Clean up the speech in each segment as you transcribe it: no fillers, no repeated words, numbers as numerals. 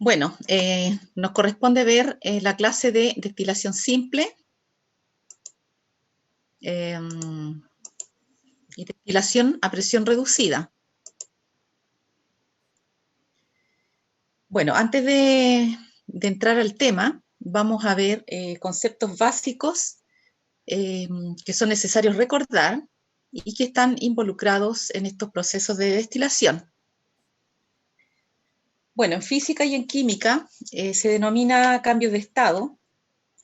Bueno, nos corresponde ver la clase de destilación simple y destilación a presión reducida. Bueno, antes de entrar al tema, vamos a ver conceptos básicos que son necesarios recordar y que están involucrados en estos procesos de destilación. Bueno, en física y en química se denomina cambio de estado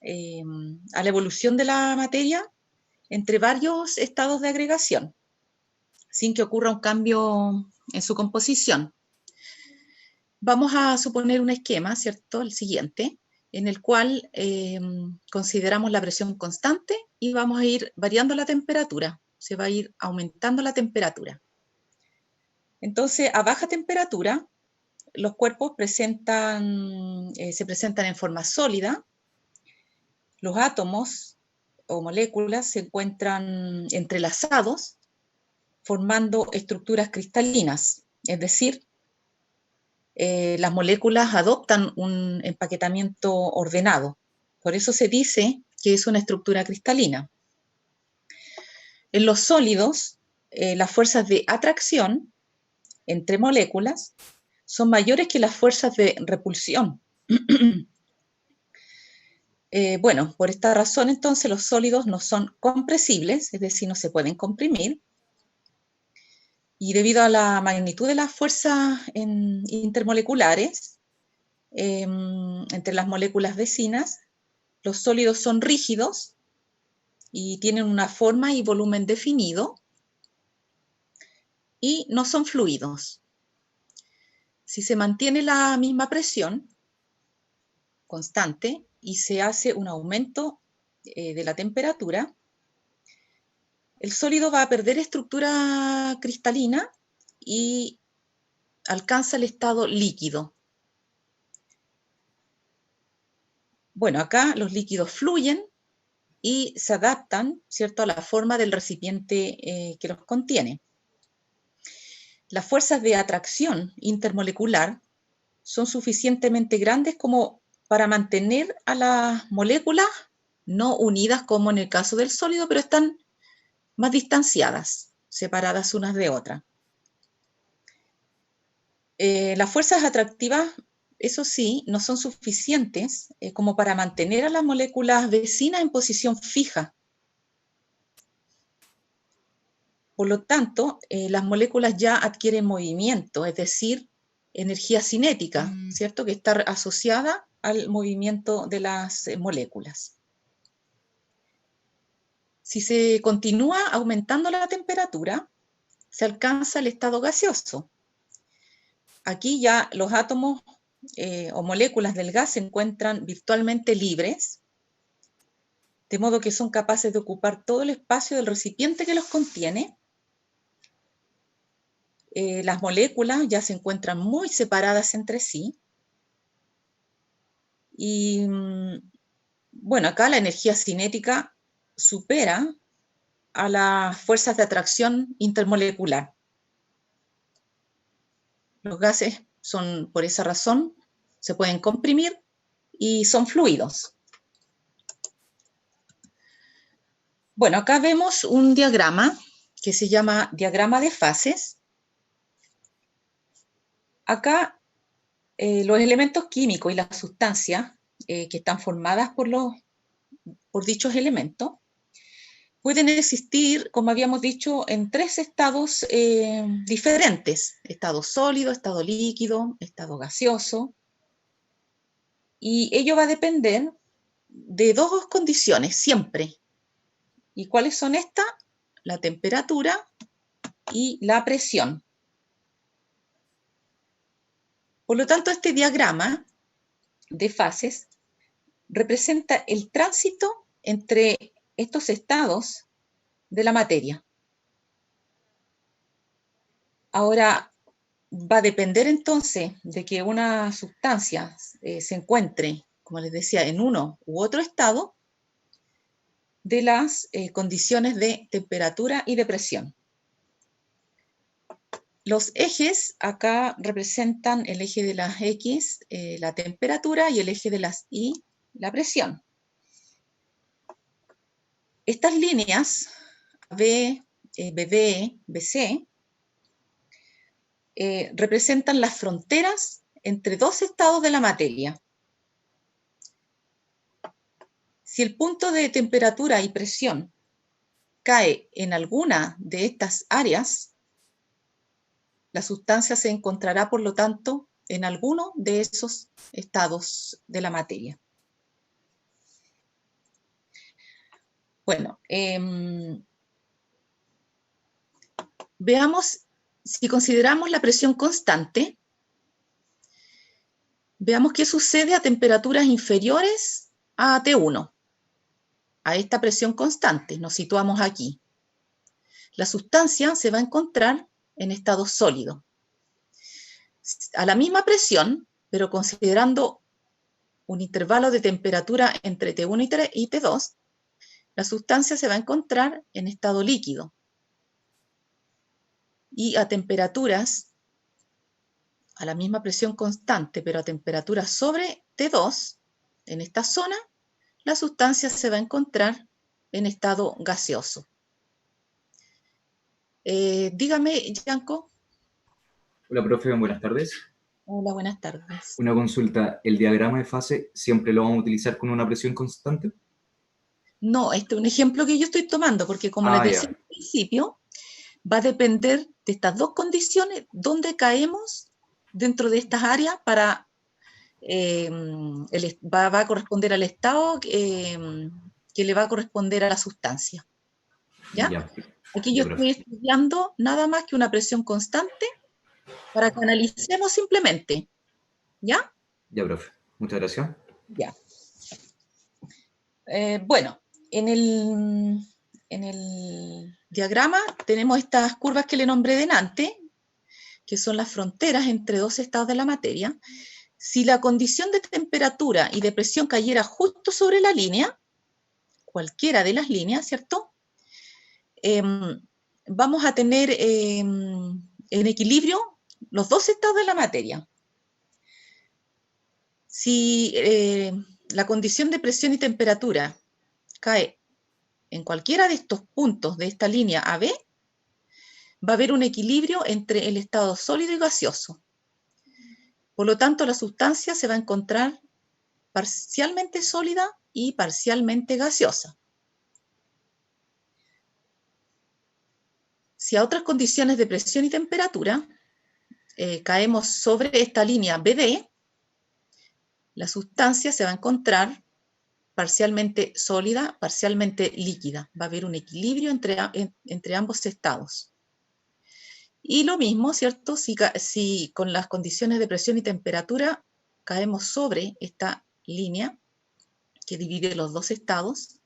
a la evolución de la materia entre varios estados de agregación, sin que ocurra un cambio en su composición. Vamos a suponer un esquema, ¿cierto? El siguiente, en el cual consideramos la presión constante y vamos a ir variando la temperatura. Se va a ir aumentando la temperatura. Entonces, a baja temperatura, los cuerpos se presentan en forma sólida. Los átomos o moléculas se encuentran entrelazados, formando estructuras cristalinas, es decir, las moléculas adoptan un empaquetamiento ordenado. Por eso se dice que es una estructura cristalina. En los sólidos, las fuerzas de atracción entre moléculas son mayores que las fuerzas de repulsión. Bueno, por esta razón, entonces, los sólidos no son compresibles, es decir, no se pueden comprimir, y debido a la magnitud de las fuerzas intermoleculares entre las moléculas vecinas, los sólidos son rígidos y tienen una forma y volumen definido y no son fluidos. Si se mantiene la misma presión constante y se hace un aumento de la temperatura, el sólido va a perder estructura cristalina y alcanza el estado líquido. Bueno, acá los líquidos fluyen y se adaptan, ¿cierto?, a la forma del recipiente que los contiene. Las fuerzas de atracción intermolecular son suficientemente grandes como para mantener a las moléculas no unidas como en el caso del sólido, pero están más distanciadas, separadas unas de otras. Las fuerzas atractivas, eso sí, no son suficientes como para mantener a las moléculas vecinas en posición fija. Por lo tanto, las moléculas ya adquieren movimiento, es decir, energía cinética, ¿cierto? Que está asociada al movimiento de las moléculas. Si se continúa aumentando la temperatura, se alcanza el estado gaseoso. Aquí ya los átomos o moléculas del gas se encuentran virtualmente libres, de modo que son capaces de ocupar todo el espacio del recipiente que los contiene. Las moléculas ya se encuentran muy separadas entre sí. Y bueno, acá la energía cinética supera a las fuerzas de atracción intermolecular. Los gases son, por esa razón, se pueden comprimir y son fluidos. Bueno, acá vemos un diagrama que se llama diagrama de fases. Acá los elementos químicos y las sustancias que están formadas por dichos elementos pueden existir, como habíamos dicho, en tres estados diferentes: estado sólido, estado líquido, estado gaseoso. Y ello va a depender de dos condiciones siempre. ¿Y cuáles son estas? La temperatura y la presión. Por lo tanto, este diagrama de fases representa el tránsito entre estos estados de la materia. Ahora, va a depender entonces de que una sustancia se encuentre, como les decía, en uno u otro estado, de las condiciones de temperatura y de presión. Los ejes acá representan el eje de las X, la temperatura, y el eje de las Y, la presión. Estas líneas, B, BD, BC, representan las fronteras entre dos estados de la materia. Si el punto de temperatura y presión cae en alguna de estas áreas, la sustancia se encontrará, por lo tanto, en alguno de esos estados de la materia. Bueno, veamos, si consideramos la presión constante, veamos qué sucede a temperaturas inferiores a T1. A esta presión constante, nos situamos aquí. La sustancia se va a encontrar en estado sólido. A la misma presión, pero considerando un intervalo de temperatura entre T1 y T2, la sustancia se va a encontrar en estado líquido. Y a temperaturas, a la misma presión constante, pero a temperaturas sobre T2, en esta zona, la sustancia se va a encontrar en estado gaseoso. Dígame, Yanko. Hola, profe, buenas tardes. Hola, buenas tardes. Una consulta, ¿el diagrama de fase siempre lo vamos a utilizar con una presión constante? No, este es un ejemplo que yo estoy tomando, porque como les Ah, decía ya, al principio, va a depender de estas dos condiciones, dónde caemos dentro de estas áreas para, va a corresponder al estado que le va a corresponder a la sustancia. ¿Ya? ya, Aquí yo ya, profe. estoy estudiando nada más que una presión constante para que analicemos simplemente. ¿Ya? Ya, profe. Muchas gracias. Ya. Bueno, en el diagrama tenemos estas curvas que le nombré delante, que son las fronteras entre dos estados de la materia. Si la condición de temperatura y de presión cayera justo sobre la línea, cualquiera de las líneas, ¿cierto? Vamos a tener en equilibrio los dos estados de la materia. Si la condición de presión y temperatura cae en cualquiera de estos puntos de esta línea AB, va a haber un equilibrio entre el estado sólido y gaseoso. Por lo tanto, la sustancia se va a encontrar parcialmente sólida y parcialmente gaseosa. Si a otras condiciones de presión y temperatura caemos sobre esta línea BD, la sustancia se va a encontrar parcialmente sólida, parcialmente líquida. Va a haber un equilibrio entre ambos estados. Y lo mismo, ¿cierto? Si con las condiciones de presión y temperatura caemos sobre esta línea que divide los dos estados,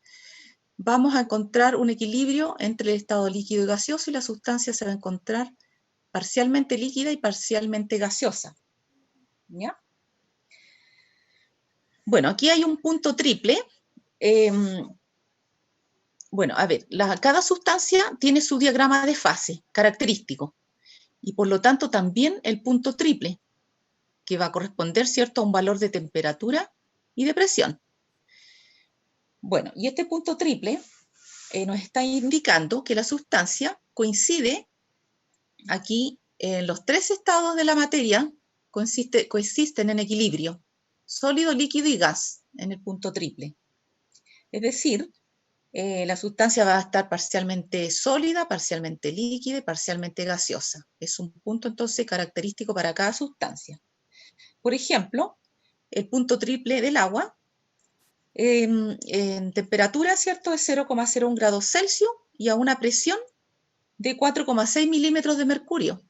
vamos a encontrar un equilibrio entre el estado líquido y gaseoso, y la sustancia se va a encontrar parcialmente líquida y parcialmente gaseosa. ¿Ya? Bueno, aquí hay un punto triple. Bueno, a ver, cada sustancia tiene su diagrama de fase característico, y por lo tanto también el punto triple, que va a corresponder, ¿cierto?, a un valor de temperatura y de presión. Bueno, y este punto triple nos está indicando que la sustancia coincide aquí en los tres estados de la materia, coexisten en equilibrio, sólido, líquido y gas, en el punto triple. Es decir, la sustancia va a estar parcialmente sólida, parcialmente líquida y parcialmente gaseosa. Es un punto entonces característico para cada sustancia. Por ejemplo, el punto triple del agua en temperatura, ¿cierto?, es 0,01 grados Celsius y a una presión de 4,6 milímetros de mercurio.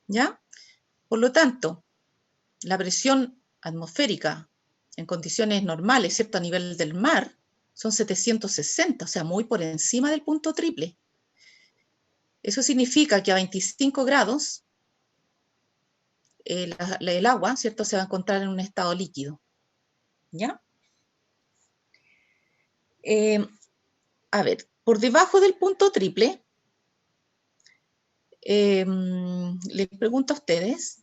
¿Ya? Por lo tanto, la presión atmosférica en condiciones normales, ¿cierto?, a nivel del mar, son 760, o sea, muy por encima del punto triple. Eso significa que a 25 grados el agua, ¿cierto?, se va a encontrar en un estado líquido. ¿Ya? A ver, por debajo del punto triple, Les pregunto a ustedes,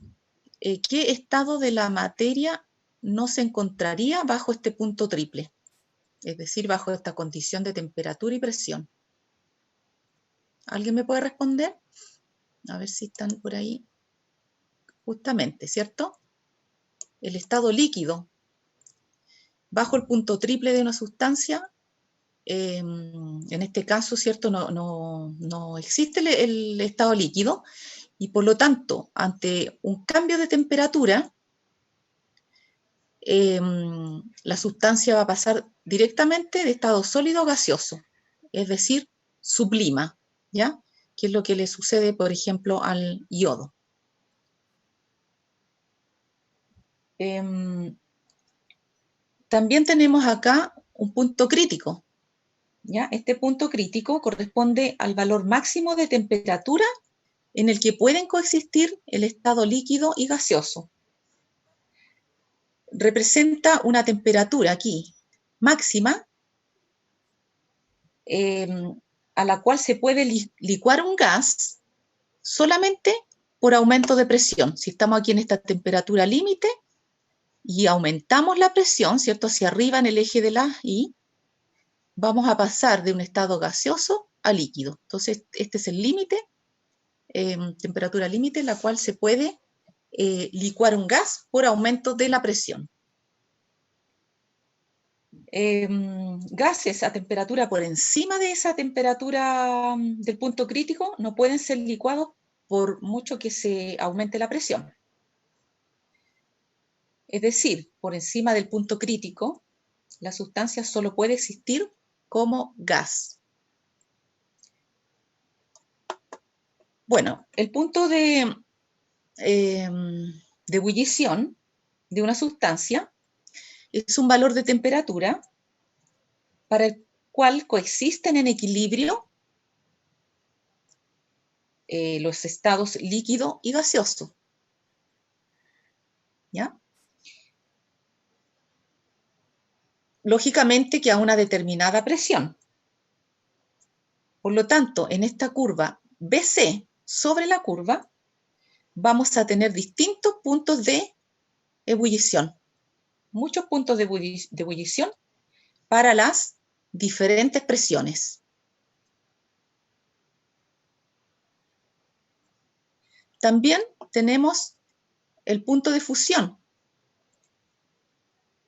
¿qué estado de la materia no se encontraría bajo este punto triple? Es decir, bajo esta condición de temperatura y presión. ¿Alguien me puede responder? A ver si están por ahí. Justamente, ¿cierto? El estado líquido. Bajo el punto triple de una sustancia, en este caso, ¿cierto? No existe el estado líquido y por lo tanto, ante un cambio de temperatura, la sustancia va a pasar directamente de estado sólido a gaseoso, es decir, sublima, ¿ya? Que es lo que le sucede, por ejemplo, al yodo. También tenemos acá un punto crítico, ¿ya? Este punto crítico corresponde al valor máximo de temperatura en el que pueden coexistir el estado líquido y gaseoso. Representa una temperatura aquí máxima a la cual se puede licuar un gas solamente por aumento de presión. Si estamos aquí en esta temperatura límite y aumentamos la presión, ¿cierto? Hacia arriba en el eje de la Y, vamos a pasar de un estado gaseoso a líquido. Entonces, este es el límite, temperatura límite, en la cual se puede licuar un gas por aumento de la presión. Gases a temperatura por encima de esa temperatura del punto crítico no pueden ser licuados por mucho que se aumente la presión. Es decir, por encima del punto crítico, la sustancia solo puede existir como gas. Bueno, el punto de ebullición de una sustancia es un valor de temperatura para el cual coexisten en equilibrio los estados líquido y gaseoso. ¿Ya? Lógicamente que a una determinada presión. Por lo tanto, en esta curva BC sobre la curva, vamos a tener distintos puntos de ebullición. Muchos puntos de ebullición para las diferentes presiones. También tenemos el punto de fusión.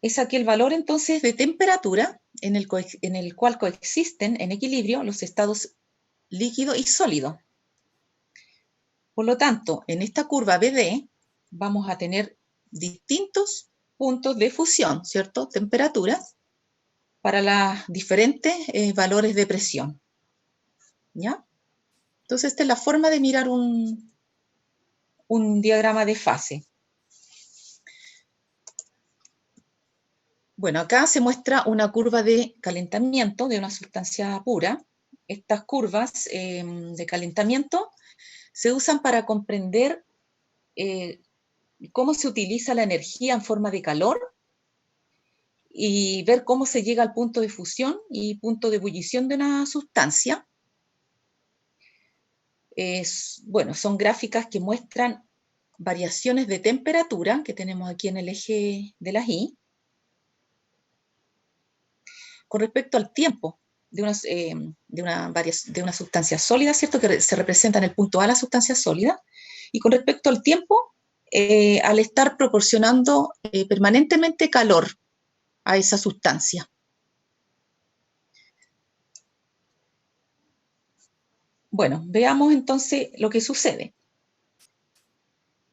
Es aquel valor entonces de temperatura en el cual coexisten en equilibrio los estados líquido y sólido. Por lo tanto, en esta curva BD vamos a tener distintos puntos de fusión, ¿cierto? Temperaturas para los diferentes valores de presión. ¿Ya? Entonces, esta es la forma de mirar un diagrama de fase. Bueno, acá se muestra una curva de calentamiento de una sustancia pura. Estas curvas de calentamiento se usan para comprender cómo se utiliza la energía en forma de calor y ver cómo se llega al punto de fusión y punto de ebullición de una sustancia. Bueno, son gráficas que muestran variaciones de temperatura que tenemos aquí en el eje de las Y con respecto al tiempo de una sustancia sólida, ¿cierto? Que se representa en el punto A la sustancia sólida, y con respecto al tiempo, al estar proporcionando permanentemente calor a esa sustancia. Bueno, veamos entonces lo que sucede.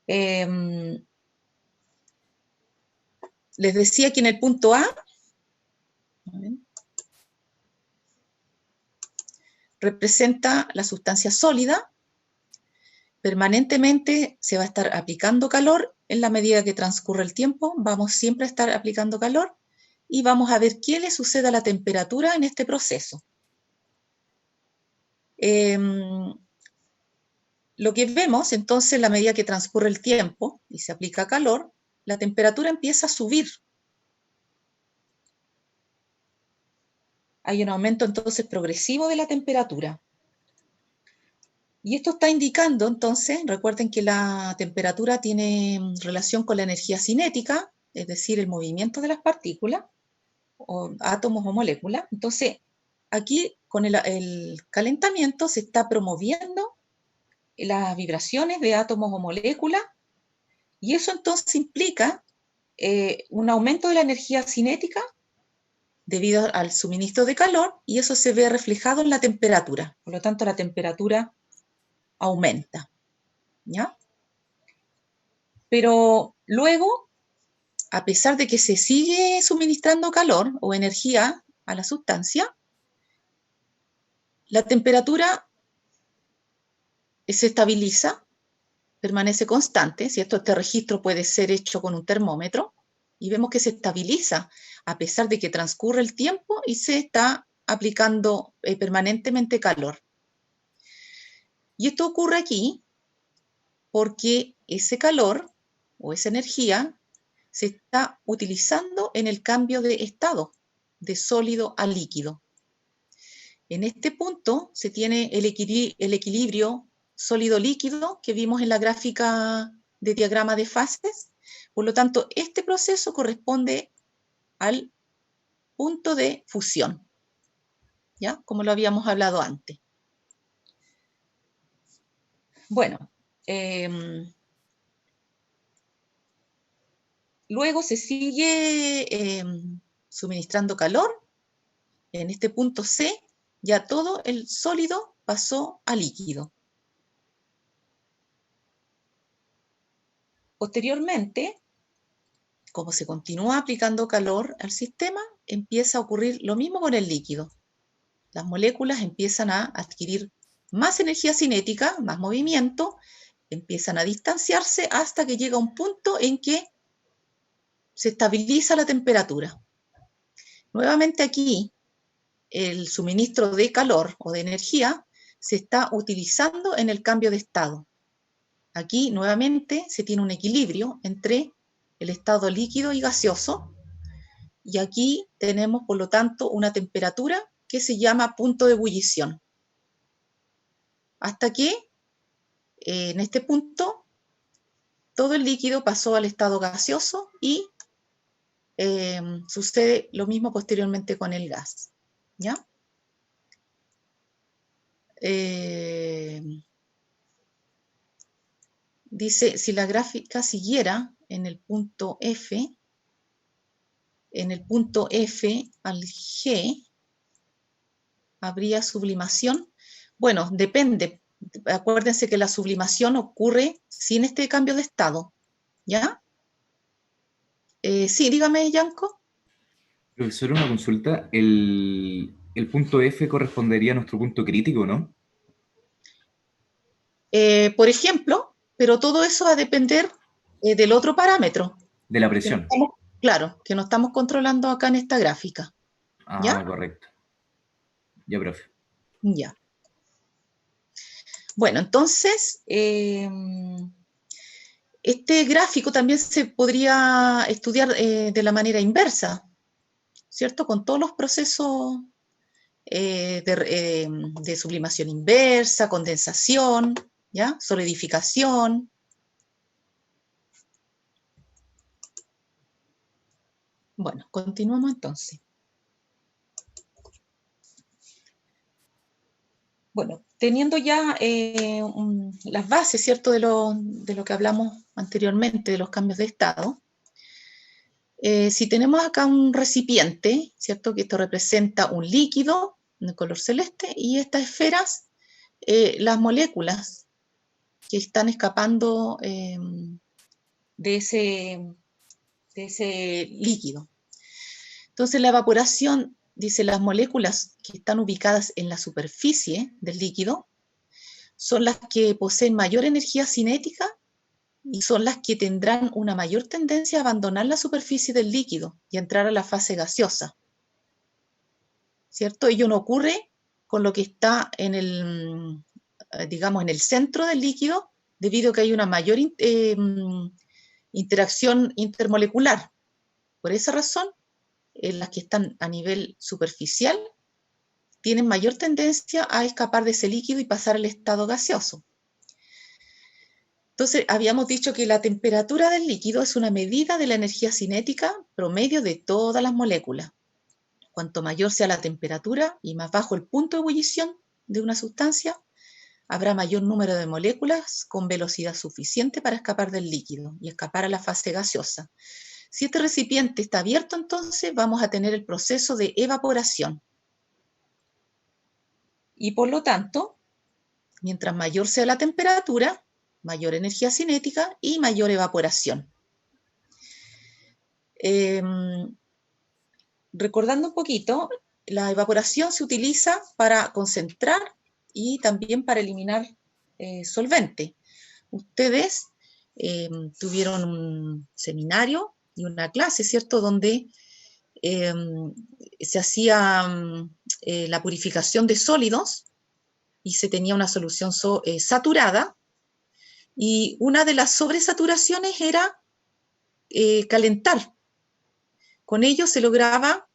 Les decía que en el punto A, representa la sustancia sólida, permanentemente se va a estar aplicando calor, en la medida que transcurre el tiempo, vamos siempre a estar aplicando calor, y vamos a ver qué le sucede a la temperatura en este proceso. Lo que vemos, entonces, en la medida que transcurre el tiempo y se aplica calor, la temperatura empieza a subir. Hay un aumento, entonces, progresivo de la temperatura. Y esto está indicando, entonces, recuerden que la temperatura tiene relación con la energía cinética, es decir, el movimiento de las partículas, o átomos o moléculas. Entonces, aquí con el calentamiento se está promoviendo las vibraciones de átomos o moléculas, y eso entonces implica un aumento de la energía cinética debido al suministro de calor, y eso se ve reflejado en la temperatura. Por lo tanto, la temperatura aumenta, ¿ya? Pero luego, a pesar de que se sigue suministrando calor o energía a la sustancia, la temperatura se estabiliza, permanece constante, ¿cierto? Este registro puede ser hecho con un termómetro y vemos que se estabiliza a pesar de que transcurre el tiempo y se está aplicando permanentemente calor. Y esto ocurre aquí porque ese calor o esa energía se está utilizando en el cambio de estado de sólido a líquido. En este punto se tiene el equilibrio sólido-líquido que vimos en la gráfica de diagrama de fases. Por lo tanto, este proceso corresponde al punto de fusión, ¿ya? Como lo habíamos hablado antes. Bueno, luego se sigue suministrando calor. En este punto C, ya todo el sólido pasó a líquido. Posteriormente, como se continúa aplicando calor al sistema, empieza a ocurrir lo mismo con el líquido. Las moléculas empiezan a adquirir más energía cinética, más movimiento, empiezan a distanciarse hasta que llega un punto en que se estabiliza la temperatura. Nuevamente aquí, el suministro de calor o de energía se está utilizando en el cambio de estado. Aquí nuevamente se tiene un equilibrio entre el estado líquido y gaseoso, y aquí tenemos por lo tanto una temperatura que se llama punto de ebullición. Hasta que en este punto todo el líquido pasó al estado gaseoso y sucede lo mismo posteriormente con el gas, ¿ya? Dice, si la gráfica siguiera en el punto F al G, ¿habría sublimación? Bueno, depende. Acuérdense que la sublimación ocurre sin este cambio de estado, ¿ya? Sí, dígame, Yanko. Profesor, una consulta. El punto F correspondería a nuestro punto crítico, ¿no? Por ejemplo, pero todo eso va a depender del otro parámetro. De la Que no presión. estamos, claro, que no estamos controlando acá en esta gráfica. Ah, ¿Ya? correcto. Ya, profe. Ya. Bueno, entonces, este gráfico también se podría estudiar de la manera inversa, ¿cierto? Con todos los procesos de sublimación inversa, condensación, ¿ya? Solidificación. Bueno, continuamos entonces. Bueno, teniendo ya las bases, ¿cierto?, de lo que hablamos anteriormente, de los cambios de estado, si tenemos acá un recipiente, ¿cierto?, que esto representa un líquido de color celeste, y estas esferas, las moléculas que están escapando de ese líquido. Entonces, la evaporación, dice, las moléculas que están ubicadas en la superficie del líquido son las que poseen mayor energía cinética y son las que tendrán una mayor tendencia a abandonar la superficie del líquido y a entrar a la fase gaseosa, ¿cierto? Ello no ocurre con lo que está en el, digamos, en el centro del líquido, debido a que hay una mayor interacción intermolecular. Por esa razón, las que están a nivel superficial tienen mayor tendencia a escapar de ese líquido y pasar al estado gaseoso. Entonces, habíamos dicho que la temperatura del líquido es una medida de la energía cinética promedio de todas las moléculas. Cuanto mayor sea la temperatura y más bajo el punto de ebullición de una sustancia, habrá mayor número de moléculas con velocidad suficiente para escapar del líquido y escapar a la fase gaseosa. Si este recipiente está abierto, entonces vamos a tener el proceso de evaporación. Y por lo tanto, mientras mayor sea la temperatura, mayor energía cinética y mayor evaporación. Recordando un poquito, la evaporación se utiliza para concentrar y también para eliminar solvente. Ustedes tuvieron un seminario y una clase, ¿cierto?, donde se hacía la purificación de sólidos y se tenía una solución saturada, y una de las sobresaturaciones era calentar. Con ello se lograba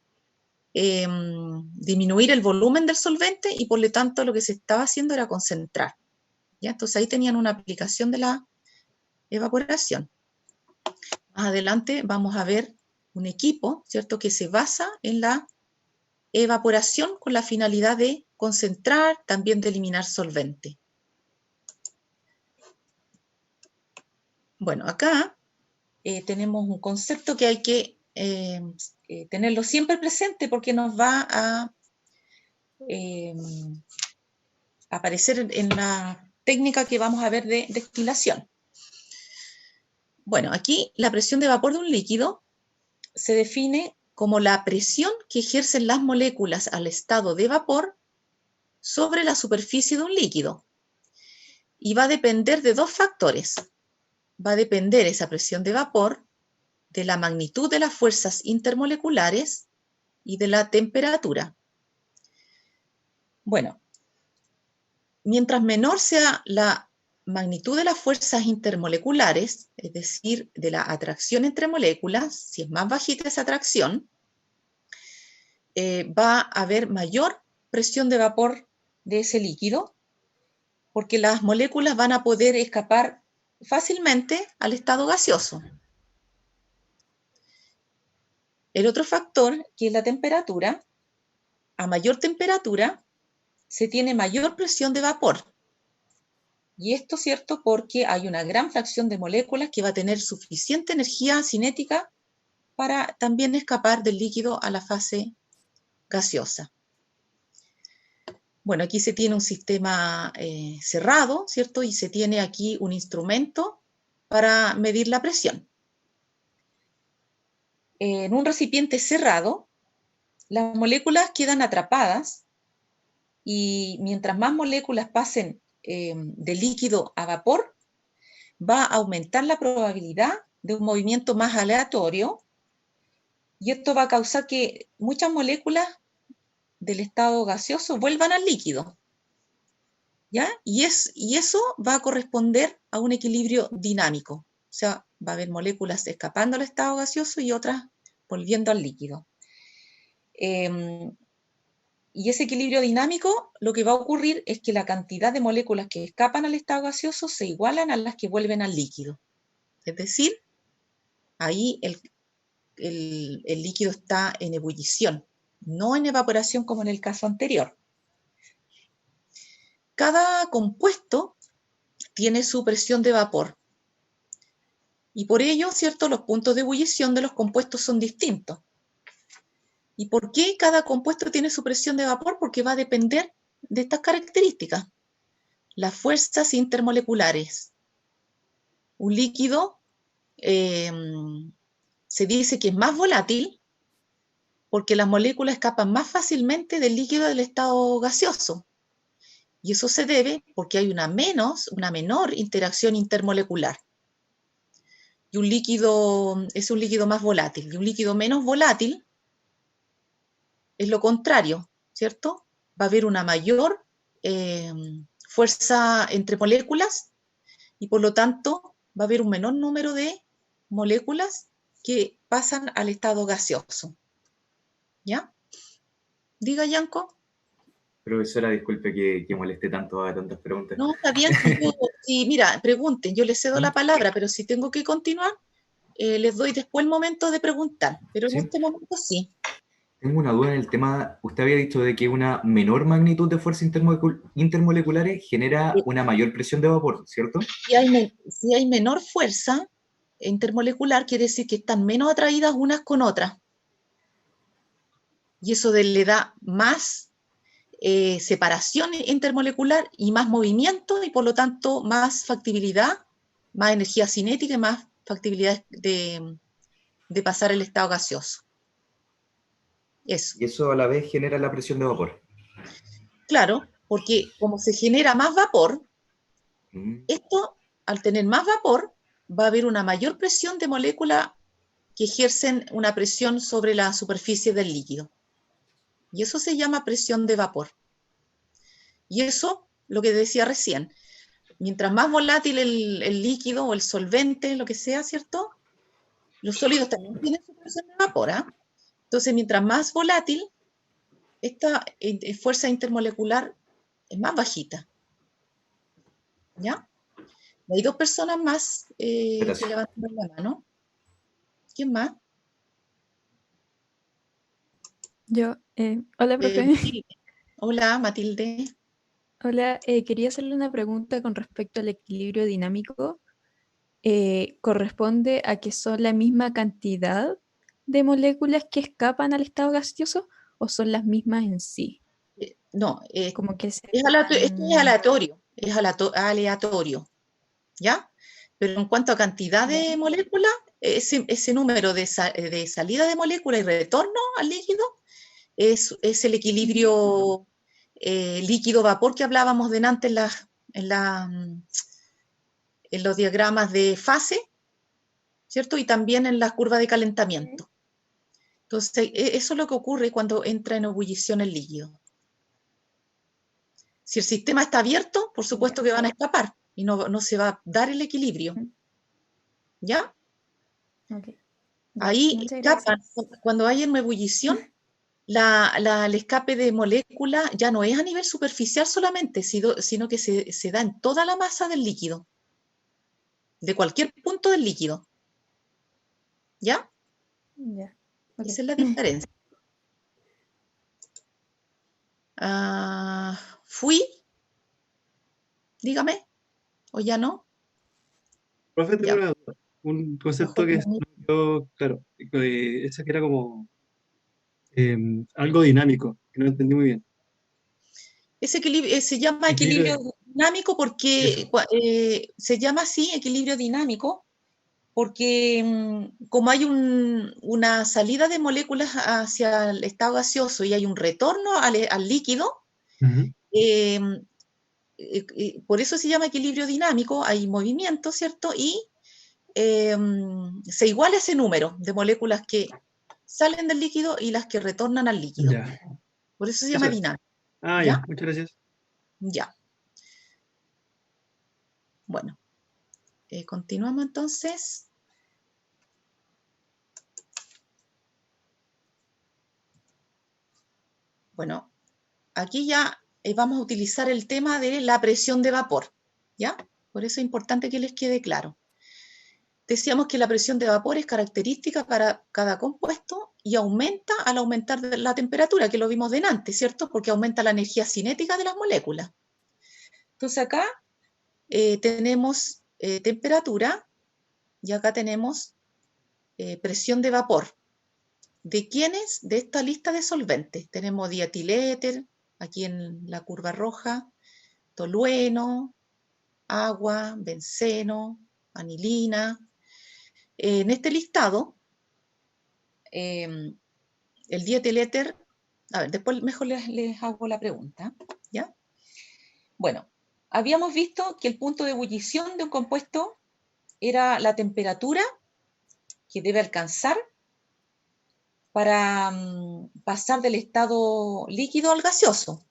disminuir el volumen del solvente y por lo tanto lo que se estaba haciendo era concentrar. ¿Ya? Entonces ahí tenían una aplicación de la evaporación. Más adelante vamos a ver un equipo, ¿cierto?, que se basa en la evaporación con la finalidad de concentrar, también de eliminar solvente. Bueno, acá tenemos un concepto que hay que tenerlo siempre presente porque nos va a aparecer en la técnica que vamos a ver de destilación. Bueno, aquí la presión de vapor de un líquido se define como la presión que ejercen las moléculas al estado de vapor sobre la superficie de un líquido. Y va a depender de dos factores. Va a depender esa presión de vapor de la magnitud de las fuerzas intermoleculares y de la temperatura. Bueno, mientras menor sea la magnitud de las fuerzas intermoleculares, es decir, de la atracción entre moléculas, si es más bajita esa atracción, va a haber mayor presión de vapor de ese líquido, porque las moléculas van a poder escapar fácilmente al estado gaseoso. El otro factor, que es la temperatura, a mayor temperatura se tiene mayor presión de vapor. Y esto es cierto porque hay una gran fracción de moléculas que va a tener suficiente energía cinética para también escapar del líquido a la fase gaseosa. Bueno, aquí se tiene un sistema cerrado, ¿cierto? Y se tiene aquí un instrumento para medir la presión. En un recipiente cerrado, las moléculas quedan atrapadas y mientras más moléculas pasen de líquido a vapor, va a aumentar la probabilidad de un movimiento más aleatorio, y esto va a causar que muchas moléculas del estado gaseoso vuelvan al líquido. ¿Ya? Y eso va a corresponder a un equilibrio dinámico. O sea, va a haber moléculas escapando al estado gaseoso y otras volviendo al líquido. Y ese equilibrio dinámico, lo que va a ocurrir es que la cantidad de moléculas que escapan al estado gaseoso se igualan a las que vuelven al líquido. Es decir, ahí el líquido está en ebullición, no en evaporación como en el caso anterior. Cada compuesto tiene su presión de vapor. Y por ello, ¿cierto?, los puntos de ebullición de los compuestos son distintos. ¿Y por qué cada compuesto tiene su presión de vapor? Porque va a depender de estas características. Las fuerzas intermoleculares. Un líquido se dice que es más volátil porque las moléculas escapan más fácilmente del líquido del estado gaseoso. Y eso se debe porque hay una menor interacción intermolecular. Y un líquido es un líquido más volátil. Y un líquido menos volátil es lo contrario, ¿cierto? Va a haber una mayor fuerza entre moléculas y por lo tanto va a haber un menor número de moléculas que pasan al estado gaseoso. ¿Ya? Diga, Yanko. Profesora, disculpe que moleste tanto, haga tantas preguntas. No, está bien, si, mira, pregunten, yo les cedo la palabra, pero si tengo que continuar, les doy después el momento de preguntar, pero en Sí. este momento sí. Tengo una duda en el tema, usted había dicho de que una menor magnitud de fuerzas intermoleculares genera una mayor presión de vapor, ¿cierto? Si hay menor fuerza intermolecular, quiere decir que están menos atraídas unas con otras. Y eso le da más separación intermolecular y más movimiento y por lo tanto más factibilidad, más energía cinética y más factibilidad de pasar el estado gaseoso. Eso. Y eso a la vez genera la presión de vapor. Claro, porque como se genera más vapor, Mm. esto, al tener más vapor, va a haber una mayor presión de moléculas que ejercen una presión sobre la superficie del líquido. Y eso se llama presión de vapor. Y eso, lo que decía recién, mientras más volátil el líquido o el solvente, lo que sea, ¿cierto? Los sólidos también tienen su presión de vapor, ¿eh? Entonces, mientras más volátil, esta fuerza intermolecular es más bajita, ¿ya? Hay dos personas más que Gracias. levantan la mano. ¿Quién más? Yo, hola, profe. Matilde. Hola, Matilde. Hola, quería hacerle una pregunta con respecto al equilibrio dinámico. ¿Corresponde a que son la misma cantidad de moléculas que escapan al estado gaseoso o son las mismas en sí? No, Como que esto es aleatorio, aleatorio, ¿ya? Pero en cuanto a cantidad Ya. de moléculas, ese número de salida de molécula y retorno al líquido es el equilibrio líquido-vapor que hablábamos delante en, en los diagramas de fase, ¿cierto? Y también en la curva de calentamiento. Entonces, eso es lo que ocurre cuando entra en ebullición el líquido. Si el sistema está abierto, por supuesto que van a escapar y no se va a dar el equilibrio, ¿ya? Okay. Ahí Muchas escapan, gracias. cuando hay una ebullición, el escape de molécula ya no es a nivel superficial solamente, sino que se da en toda la masa del líquido, de cualquier punto del líquido, ¿ya? Ya. Ok. Esa es la diferencia. ¿Fui? Dígame, o ya no. Profe, tengo Ya, un concepto mejor que no. no quedó claro. Ese que era como algo dinámico, que no entendí muy bien. Ese equilibrio se llama equilibrio dinámico porque Eso. se llama así equilibrio dinámico porque como hay una salida de moléculas hacia el estado gaseoso y hay un retorno al líquido, Ujú. eh, por eso se llama equilibrio dinámico, hay movimiento, ¿cierto? Y se iguala ese número de moléculas que salen del líquido y las que retornan al líquido. Ya. Por eso se Eso llama es. dinámico. Ah, ¿Ya? ya. Muchas gracias. Ya. Bueno, continuamos entonces. Bueno, aquí ya vamos a utilizar el tema de la presión de vapor, ¿ya? Por eso es importante que les quede claro. Decíamos que la presión de vapor es característica para cada compuesto y aumenta al aumentar la temperatura, que lo vimos delante, ¿cierto? Porque aumenta la energía cinética de las moléculas. Entonces acá tenemos temperatura y acá tenemos presión de vapor. ¿De quiénes? De esta lista de solventes. Tenemos dietiléter, aquí en la curva roja, tolueno, agua, benceno, anilina. En este listado, el dietiléter, a ver, después mejor les hago la pregunta, ¿ya? Bueno, habíamos visto que el punto de ebullición de un compuesto era la temperatura que debe alcanzar para pasar del estado líquido al gaseoso.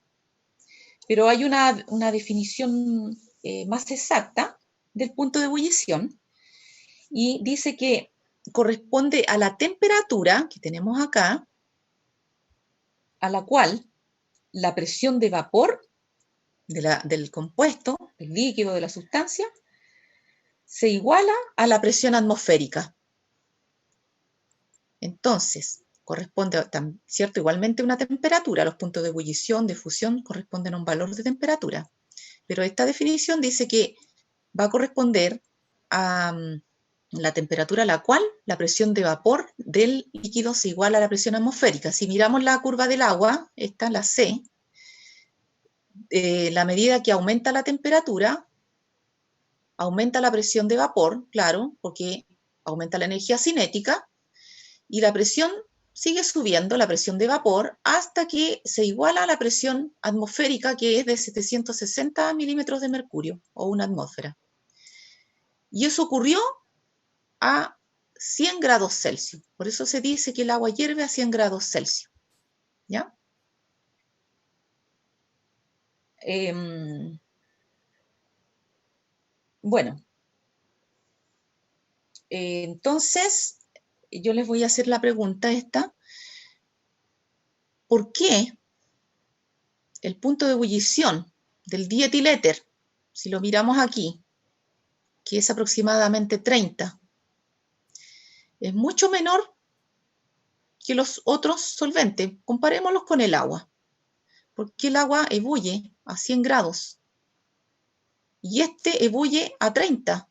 Pero hay una definición más exacta del punto de ebullición y dice que corresponde a la temperatura que tenemos acá, a la cual la presión de vapor del compuesto, del líquido, de la sustancia, se iguala a la presión atmosférica. Entonces, corresponde, ¿cierto? Igualmente una temperatura. Los puntos de ebullición, de fusión, corresponden a un valor de temperatura. Pero esta definición dice que va a corresponder a la temperatura a la cual la presión de vapor del líquido se iguala a la presión atmosférica. Si miramos la curva del agua, esta, la C, la medida que aumenta la temperatura, aumenta la presión de vapor, claro, porque aumenta la energía cinética, y la presión sigue subiendo, la presión de vapor, hasta que se iguala a la presión atmosférica, que es de 760 milímetros de mercurio, o una atmósfera. Y eso ocurrió a 100 grados Celsius. Por eso se dice que el agua hierve a 100 grados Celsius. ¿Ya? Bueno, entonces yo les voy a hacer la pregunta esta. ¿Por qué el punto de ebullición del dietiléter, si lo miramos aquí, que es aproximadamente 30, es mucho menor que los otros solventes? Comparémoslos con el agua. ¿Por qué el agua ebulle a 100 grados y este ebulle a 30?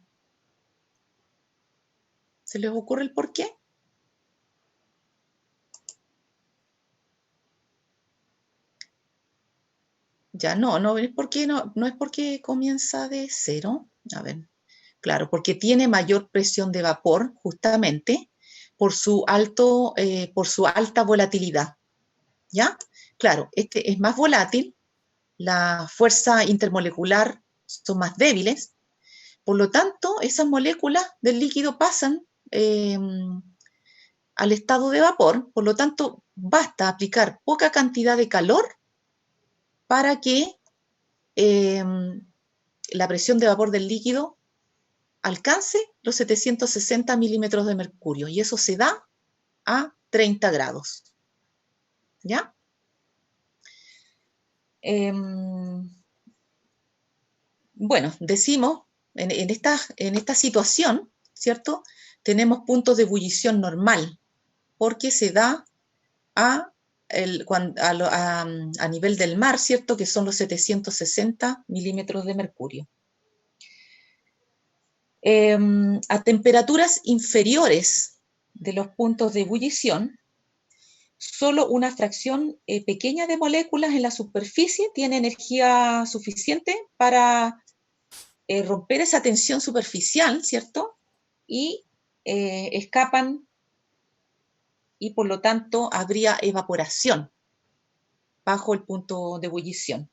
¿Se les ocurre el por qué? Ya no es porque no es porque comienza de cero. A ver, claro, porque tiene mayor presión de vapor, justamente, por su alta volatilidad. ¿Ya? Claro, este es más volátil, la fuerza intermolecular son más débiles, por lo tanto, esas moléculas del líquido pasan al estado de vapor, por lo tanto, basta aplicar poca cantidad de calor para que la presión de vapor del líquido alcance los 760 milímetros de mercurio, y eso se da a 30 grados. ¿Ya? Bueno, decimos, en esta situación, ¿cierto? Tenemos puntos de ebullición normal, porque se da a nivel del mar, ¿cierto? Que son los 760 milímetros de mercurio. A temperaturas inferiores de los puntos de ebullición, solo una fracción pequeña de moléculas en la superficie tiene energía suficiente para romper esa tensión superficial, ¿cierto? Y escapan, y por lo tanto habría evaporación bajo el punto de ebullición.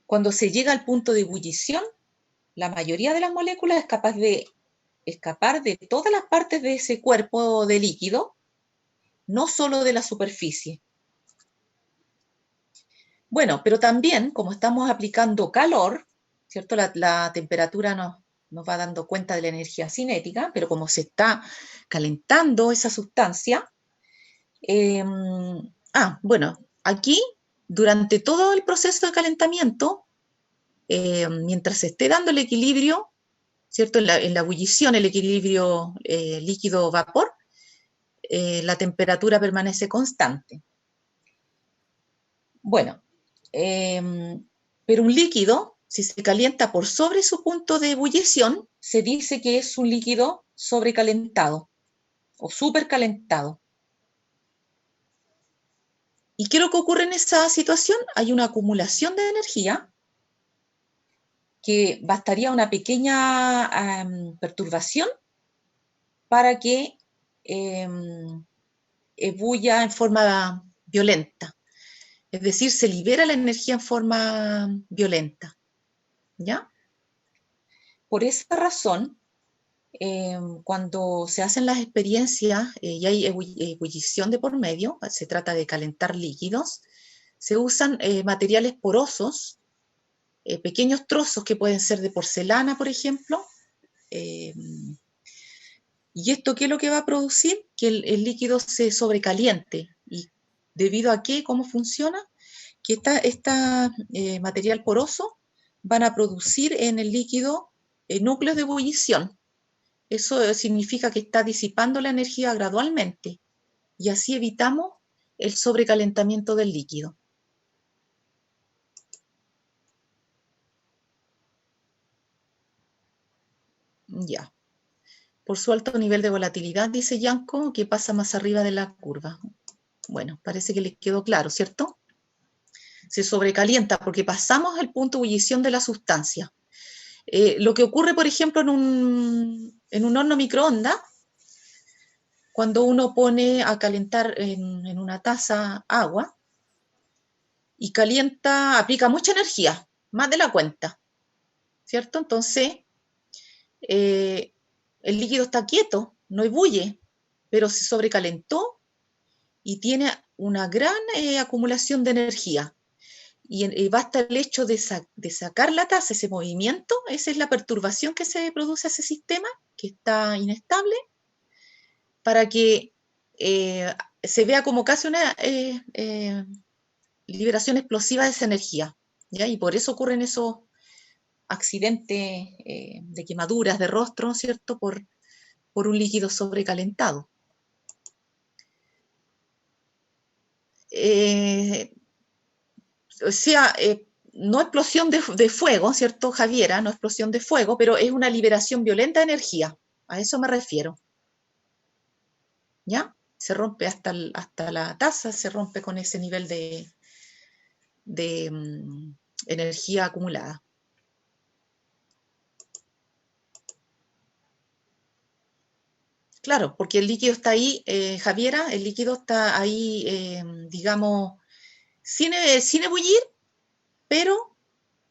Cuando se llega al punto de ebullición, la mayoría de las moléculas es capaz de escapar de todas las partes de ese cuerpo de líquido, no solo de la superficie. Bueno, pero también, como estamos aplicando calor, ¿cierto? La temperatura nos va dando cuenta de la energía cinética, pero como se está calentando esa sustancia, bueno, aquí, durante todo el proceso de calentamiento, mientras se esté dando el equilibrio, ¿cierto? En la ebullición, el equilibrio líquido-vapor, la temperatura permanece constante. Bueno, pero un líquido, si se calienta por sobre su punto de ebullición, se dice que es un líquido sobrecalentado o supercalentado. ¿Y qué es lo que ocurre en esa situación? Hay una acumulación de energía que bastaría una pequeña perturbación para que ebulla en forma violenta. Es decir, se libera la energía en forma violenta. ¿Ya? Por esa razón, cuando se hacen las experiencias y hay ebullición de por medio, se trata de calentar líquidos, se usan materiales porosos, pequeños trozos que pueden ser de porcelana, por ejemplo. ¿Y esto qué es lo que va a producir? Que el líquido se sobrecaliente, y ¿Debido a qué? ¿Cómo funciona? Que esta material poroso van a producir en el líquido núcleos de ebullición. Eso significa que está disipando la energía gradualmente y así evitamos el sobrecalentamiento del líquido. Ya. Por su alto nivel de volatilidad, dice Yanko, que pasa más arriba de la curva. Bueno, parece que les quedó claro, ¿cierto? Se sobrecalienta porque pasamos el punto de ebullición de la sustancia. Lo que ocurre, por ejemplo, en un horno microondas, cuando uno pone a calentar en una taza agua y calienta, aplica mucha energía, más de la cuenta, ¿cierto? Entonces, el líquido está quieto, no ebulle, pero se sobrecalentó y tiene una gran acumulación de energía. Y basta el hecho de sacar la taza, ese movimiento, esa es la perturbación que se produce a ese sistema, que está inestable, para que se vea como casi una liberación explosiva de esa energía, ¿ya? Y por eso ocurren esos accidentes de quemaduras de rostro, ¿cierto? Por un líquido sobrecalentado. O sea, no explosión de fuego, ¿cierto, Javiera? No explosión de fuego, pero es una liberación violenta de energía. A eso me refiero. ¿Ya? Se rompe hasta la taza, se rompe con ese nivel de energía acumulada. Claro, porque el líquido está ahí, Javiera, el líquido está ahí, digamos, sin ebullir, pero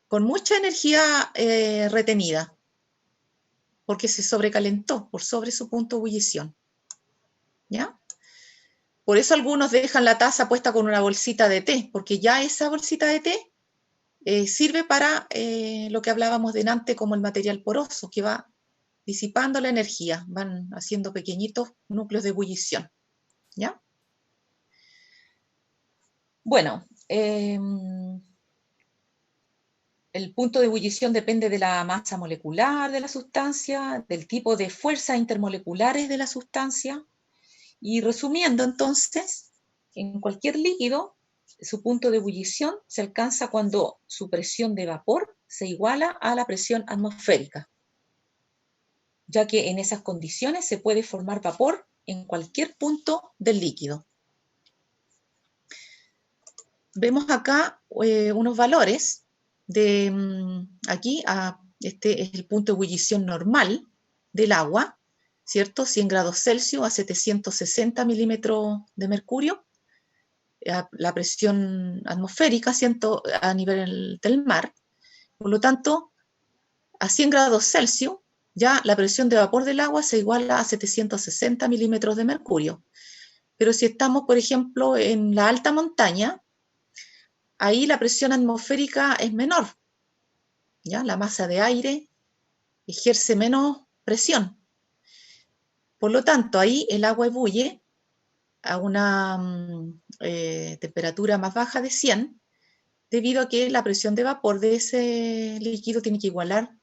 con mucha energía retenida, porque se sobrecalentó por sobre su punto de ebullición. ¿Ya? Por eso algunos dejan la taza puesta con una bolsita de té, porque ya esa bolsita de té sirve para lo que hablábamos delante como el material poroso, que va disipando la energía, van haciendo pequeñitos núcleos de ebullición. ¿Ya? Bueno, el punto de ebullición depende de la masa molecular de la sustancia, del tipo de fuerzas intermoleculares de la sustancia. Y resumiendo entonces, en cualquier líquido, su punto de ebullición se alcanza cuando su presión de vapor se iguala a la presión atmosférica, ya que en esas condiciones se puede formar vapor en cualquier punto del líquido. Vemos acá unos valores de aquí, este es el punto de ebullición normal del agua, ¿cierto? 100 grados Celsius a 760 milímetros de mercurio, la presión atmosférica a nivel del mar. Por lo tanto, a 100 grados Celsius, ya la presión de vapor del agua se iguala a 760 milímetros de mercurio. Pero si estamos, por ejemplo, en la alta montaña, ahí la presión atmosférica es menor, ¿ya? La masa de aire ejerce menos presión. Por lo tanto, ahí el agua ebulle a una temperatura más baja de 100, debido a que la presión de vapor de ese líquido tiene que igualar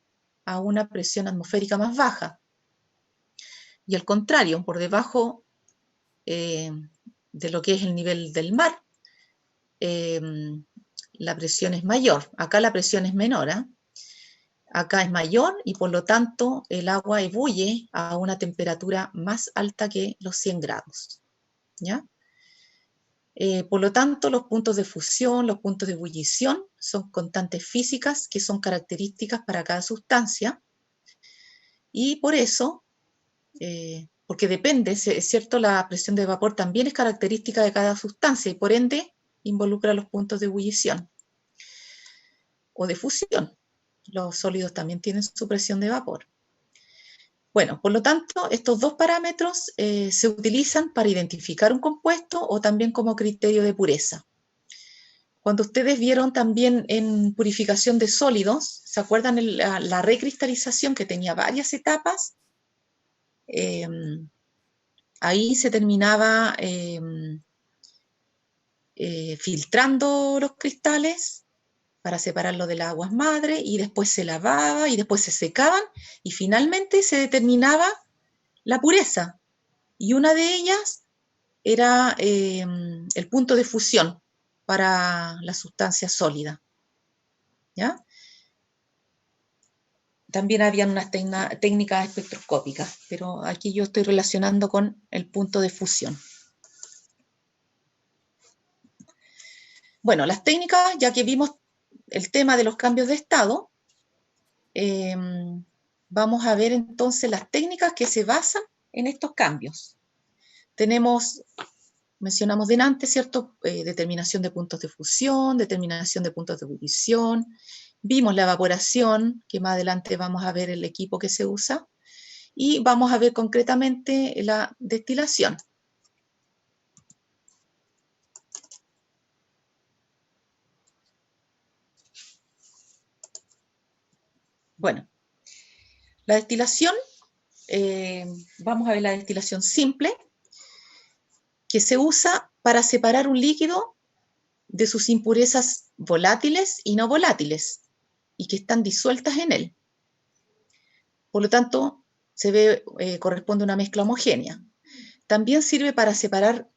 a una presión atmosférica más baja. Y al contrario, por debajo de lo que es el nivel del mar, la presión es mayor. Acá la presión es menor, ¿eh? Acá es mayor y por lo tanto el agua ebulle a una temperatura más alta que los 100 grados. ¿Ya? Por lo tanto, los puntos de fusión, los puntos de ebullición son constantes físicas que son características para cada sustancia y por eso, porque depende, es cierto, la presión de vapor también es característica de cada sustancia y por ende involucra los puntos de ebullición o de fusión. Los sólidos también tienen su presión de vapor. Bueno, por lo tanto, estos dos parámetros se utilizan para identificar un compuesto o también como criterio de pureza. Cuando ustedes vieron también en purificación de sólidos, ¿se acuerdan la recristalización que tenía varias etapas? Ahí se terminaba filtrando los cristales para separarlo de las aguas madre, y después se lavaba, y después se secaban, y finalmente se determinaba la pureza. Y una de ellas era el punto de fusión para la sustancia sólida. ¿Ya? También habían unas técnicas espectroscópicas, pero aquí yo estoy relacionando con el punto de fusión. Bueno, las técnicas, ya que vimos el tema de los cambios de estado, vamos a ver entonces las técnicas que se basan en estos cambios. Mencionamos delante, ¿cierto? Determinación de puntos de fusión, determinación de puntos de ebullición. Vimos la evaporación, que más adelante vamos a ver el equipo que se usa. Y vamos a ver concretamente la destilación. Bueno, la destilación, vamos a ver la destilación simple, que se usa para separar un líquido de sus impurezas volátiles y no volátiles, y que están disueltas en él. Por lo tanto, corresponde a una mezcla homogénea. También sirve para separar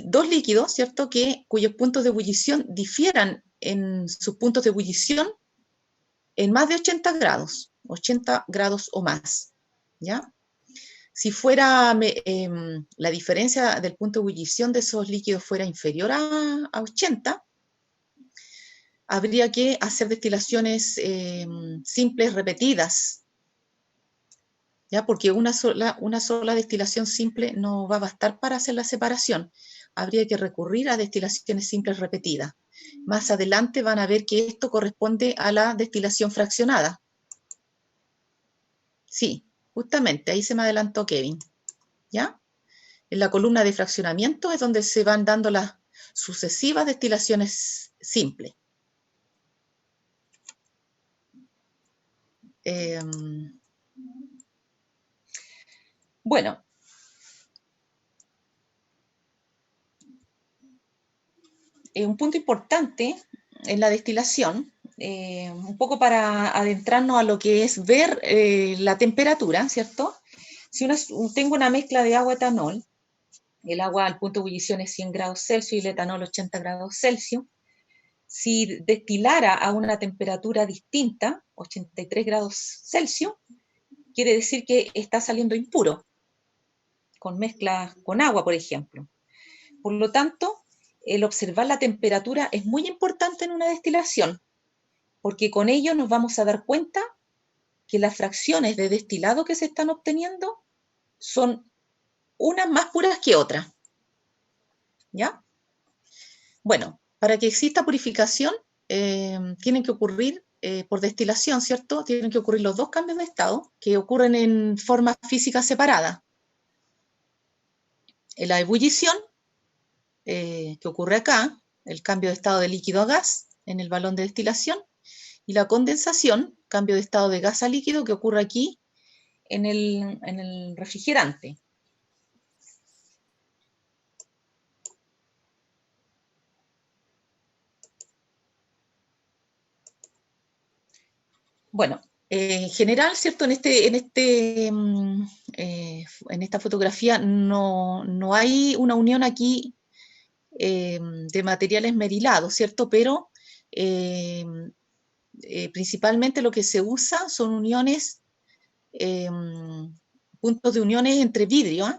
dos líquidos, ¿cierto?, cuyos puntos de ebullición difieran en sus puntos de ebullición en más de 80 grados o más, ¿ya? Si fuera la diferencia del punto de ebullición de esos líquidos fuera inferior a 80, habría que hacer destilaciones simples repetidas, ¿ya? Porque una sola destilación simple no va a bastar para hacer la separación. Habría que recurrir a destilaciones simples repetidas. Más adelante van a ver que esto corresponde a la destilación fraccionada. Sí, justamente, ahí se me adelantó Kevin, ¿ya? En la columna de fraccionamiento es donde se van dando las sucesivas destilaciones simples. Bueno, un punto importante en la destilación, un poco para adentrarnos a lo que es ver la temperatura, ¿cierto? Si tengo una mezcla de agua-etanol, el agua al punto de ebullición es 100 grados Celsius y el etanol 80 grados Celsius, si destilara a una temperatura distinta, 83 grados Celsius, quiere decir que está saliendo impuro, con mezcla con agua, por ejemplo. Por lo tanto, el observar la temperatura es muy importante en una destilación, porque con ello nos vamos a dar cuenta que las fracciones de destilado que se están obteniendo son unas más puras que otras. ¿Ya? Bueno, para que exista purificación, tienen que ocurrir, por destilación, ¿cierto? Tienen que ocurrir los dos cambios de estado que ocurren en forma física separada. En la ebullición, que ocurre acá, el cambio de estado de líquido a gas en el balón de destilación, y la condensación, cambio de estado de gas a líquido, que ocurre aquí en el refrigerante. Bueno, en general, ¿cierto? En esta fotografía no hay una unión aquí de materiales esmerilados, ¿cierto? Pero principalmente lo que se usa son uniones, puntos de uniones entre vidrio, ¿eh?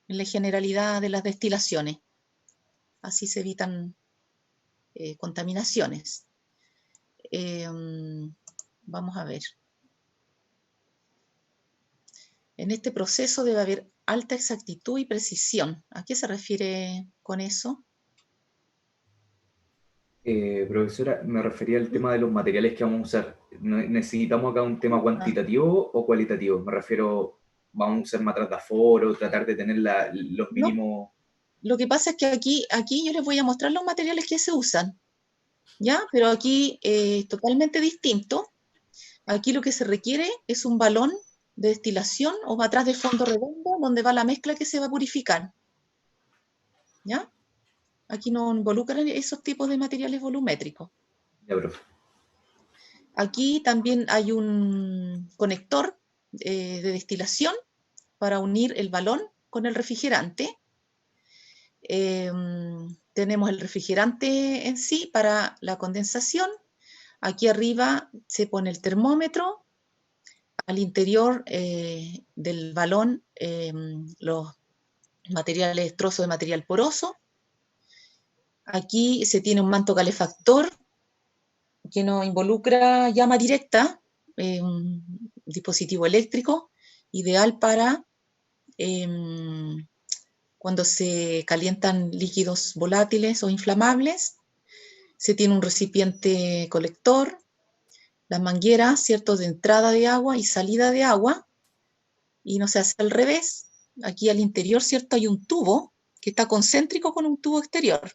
En la generalidad de las destilaciones. Así se evitan contaminaciones. Vamos a ver. En este proceso debe haber alta exactitud y precisión. ¿A qué se refiere con eso? Profesora, me refería al tema de los materiales que vamos a usar. ¿Necesitamos acá un tema cuantitativo o cualitativo? Me refiero, ¿vamos a usar matraz de aforo, tratar de tener los mínimos? Lo que pasa es que aquí yo les voy a mostrar los materiales que se usan, ¿ya? Pero aquí es totalmente distinto. Aquí lo que se requiere es un balón de destilación o matraz de fondo redondo donde va la mezcla que se va a purificar, ¿ya? Aquí no involucran esos tipos de materiales volumétricos. Ya, profe. Aquí también hay un conector de destilación para unir el balón con el refrigerante. Tenemos el refrigerante en sí para la condensación. Aquí arriba se pone el termómetro. Al interior del balón los materiales, trozos de material poroso. Aquí se tiene un manto calefactor que no involucra llama directa, un dispositivo eléctrico ideal para cuando se calientan líquidos volátiles o inflamables. Se tiene un recipiente colector, las mangueras, ¿cierto?, de entrada de agua y salida de agua, y no se hace al revés. Aquí al interior, ¿cierto?, hay un tubo que está concéntrico con un tubo exterior.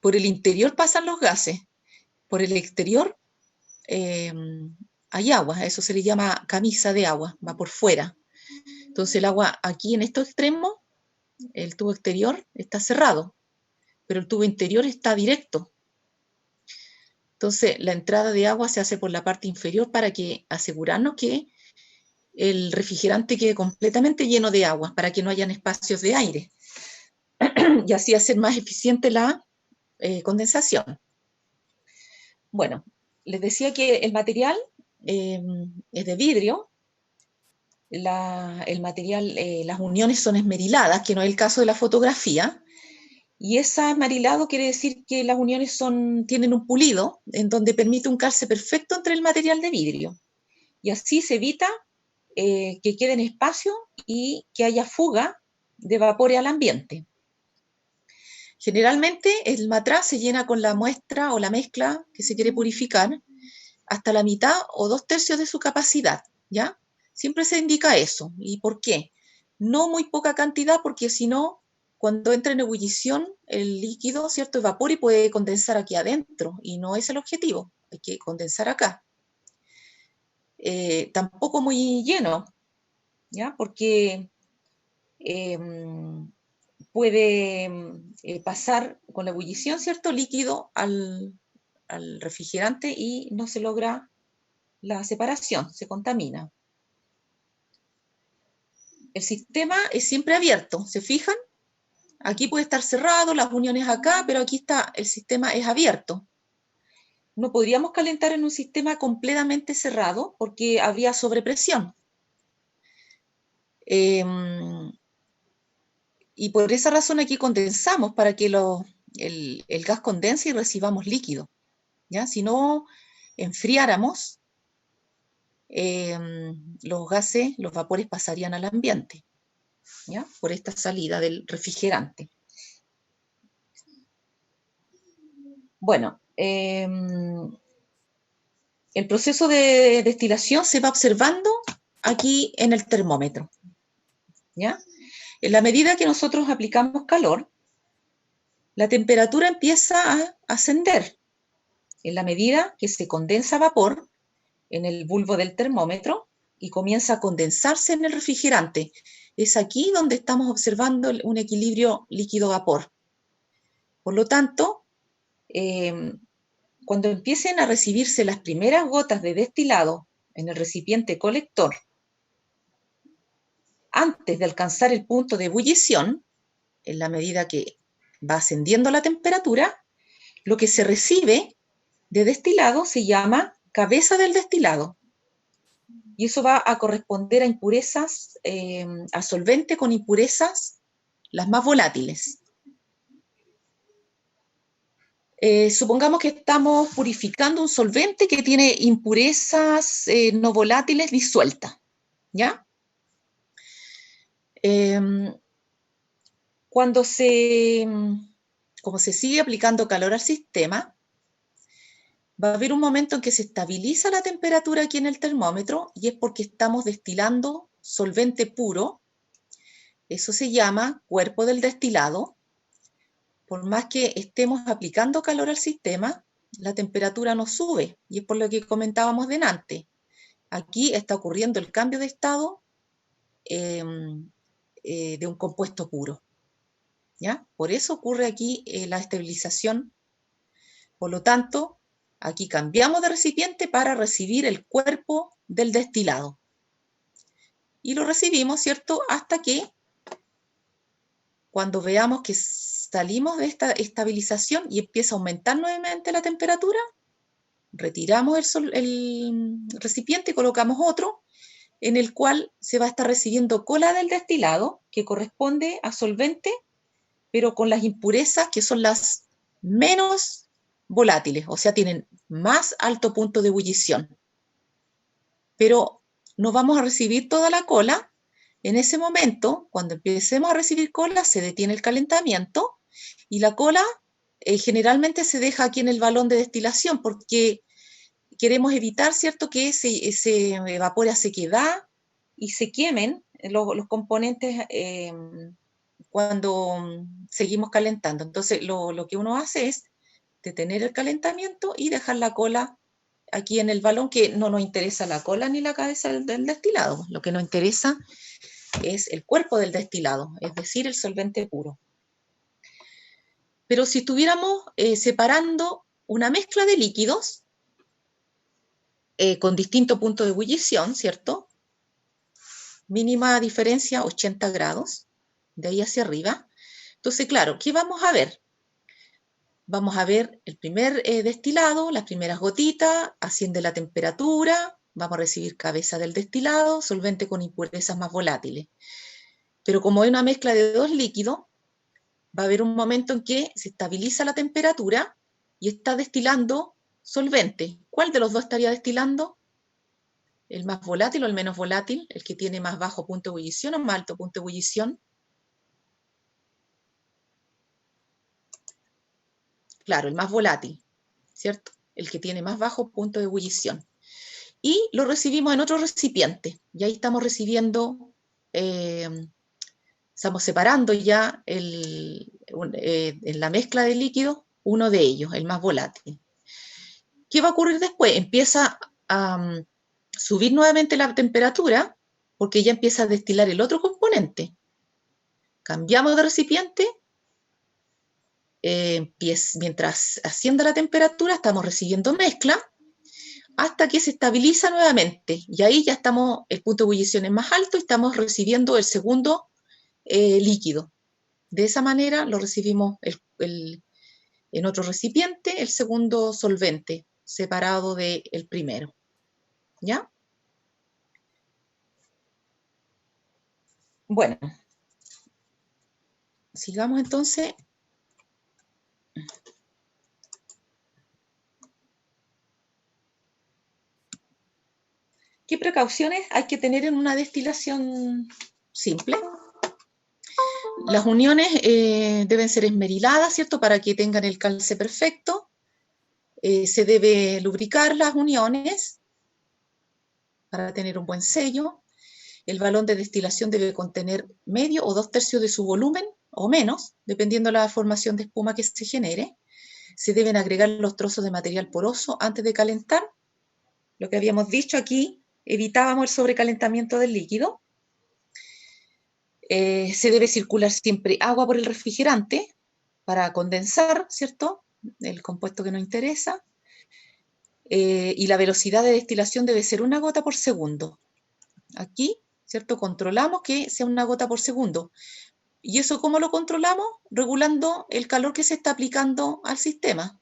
Por el interior pasan los gases, por el exterior hay agua, eso se le llama camisa de agua, va por fuera. Entonces el agua aquí en estos extremos, el tubo exterior está cerrado, pero el tubo interior está directo. Entonces la entrada de agua se hace por la parte inferior para asegurarnos que el refrigerante quede completamente lleno de agua, para que no hayan espacios de aire, y así hacer más eficiente la condensación. Bueno, les decía que el material es de vidrio. El material, las uniones son esmeriladas, que no es el caso de la fotografía, y ese esmerilado quiere decir que las uniones tienen un pulido, en donde permite un calce perfecto entre el material de vidrio, y así se evita que queden espacio y que haya fuga de vapores al ambiente. Generalmente el matraz se llena con la muestra o la mezcla que se quiere purificar hasta la mitad o 2/3 de su capacidad, ¿ya? Siempre se indica eso. ¿Y por qué? No muy poca cantidad, porque si no, cuando entra en ebullición, el líquido, ¿cierto?, evapora y puede condensar aquí adentro, y no es el objetivo, hay que condensar acá. Tampoco muy lleno, ¿ya? Porque puede pasar con la ebullición, ¿cierto?, líquido al refrigerante y no se logra la separación, se contamina. El sistema es siempre abierto, ¿se fijan? Aquí puede estar cerrado, las uniones acá, pero aquí está, el sistema es abierto. No podríamos calentar en un sistema completamente cerrado porque habría sobrepresión. Y por esa razón aquí condensamos para que el gas condense y recibamos líquido, ¿ya? Si no enfriáramos, los gases, los vapores pasarían al ambiente, ¿ya? Por esta salida del refrigerante. Bueno, el proceso de destilación se va observando aquí en el termómetro, ¿ya? En la medida que nosotros aplicamos calor, la temperatura empieza a ascender. En la medida que se condensa vapor en el bulbo del termómetro y comienza a condensarse en el refrigerante. Es aquí donde estamos observando un equilibrio líquido-vapor. Por lo tanto, cuando empiecen a recibirse las primeras gotas de destilado en el recipiente colector, antes de alcanzar el punto de ebullición, en la medida que va ascendiendo la temperatura, lo que se recibe de destilado se llama cabeza del destilado. Y eso va a corresponder a impurezas, a solvente con impurezas las más volátiles. Supongamos que estamos purificando un solvente que tiene impurezas no volátiles disueltas, ¿ya? Como se sigue aplicando calor al sistema, va a haber un momento en que se estabiliza la temperatura aquí en el termómetro, y es porque estamos destilando solvente puro. Eso se llama cuerpo del destilado. Por más que estemos aplicando calor al sistema, la temperatura no sube, y es por lo que comentábamos delante. Aquí está ocurriendo el cambio de estado de un compuesto puro. ¿ya? Por eso ocurre aquí la estabilización. Por lo tanto, aquí cambiamos de recipiente para recibir el cuerpo del destilado. Y lo recibimos, ¿cierto? Hasta que cuando veamos que salimos de esta estabilización y empieza a aumentar nuevamente la temperatura, retiramos el recipiente y colocamos otro en el cual se va a estar recibiendo cola del destilado que corresponde a solvente, pero con las impurezas que son las menos volátiles, o sea, tienen más alto punto de ebullición. Pero no vamos a recibir toda la cola. En ese momento, cuando empecemos a recibir cola, se detiene el calentamiento y la cola generalmente se deja aquí en el balón de destilación porque queremos evitar, ¿cierto?, que se evapore a sequedad y se quemen los componentes cuando seguimos calentando. Entonces, lo que uno hace es detener el calentamiento y dejar la cola aquí en el balón, que no nos interesa la cola ni la cabeza del destilado. Lo que nos interesa es el cuerpo del destilado, es decir, el solvente puro. Pero si estuviéramos separando una mezcla de líquidos con distinto punto de ebullición, ¿cierto? Mínima diferencia 80 grados, de ahí hacia arriba. Entonces, claro, ¿qué vamos a ver? Vamos a ver el primer destilado, las primeras gotitas, asciende la temperatura, vamos a recibir cabeza del destilado, solvente con impurezas más volátiles. Pero como hay una mezcla de dos líquidos, va a haber un momento en que se estabiliza la temperatura y está destilando solvente. ¿Cuál de los dos estaría destilando? ¿El más volátil o el menos volátil? ¿El que tiene más bajo punto de ebullición o más alto punto de ebullición? Claro, el más volátil, ¿cierto? El que tiene más bajo punto de ebullición. Y lo recibimos en otro recipiente. Y ahí estamos recibiendo, estamos separando ya en la mezcla de líquidos uno de ellos, el más volátil. ¿Qué va a ocurrir después? Empieza a subir nuevamente la temperatura porque ya empieza a destilar el otro componente. Cambiamos de recipiente. Mientras asciende la temperatura, estamos recibiendo mezcla hasta que se estabiliza nuevamente. Y ahí ya estamos, el punto de ebullición es más alto y estamos recibiendo el segundo líquido. De esa manera lo recibimos en otro recipiente, el segundo solvente, separado del primero. ¿Ya? Bueno, sigamos entonces. ¿Qué precauciones hay que tener en una destilación simple? Las uniones deben ser esmeriladas, ¿cierto? Para que tengan el calce perfecto. Se debe lubricar las uniones para tener un buen sello. El balón de destilación debe contener medio o 2/3 de su volumen o menos, dependiendo de la formación de espuma que se genere. Se deben agregar los trozos de material poroso antes de calentar. Lo que habíamos dicho aquí, evitábamos el sobrecalentamiento del líquido. Se debe circular siempre agua por el refrigerante para condensar, ¿cierto?, el compuesto que nos interesa. Y la velocidad de destilación debe ser 1 gota por segundo. Aquí, ¿cierto?, controlamos que sea 1 gota por segundo. ¿Y eso cómo lo controlamos? Regulando el calor que se está aplicando al sistema.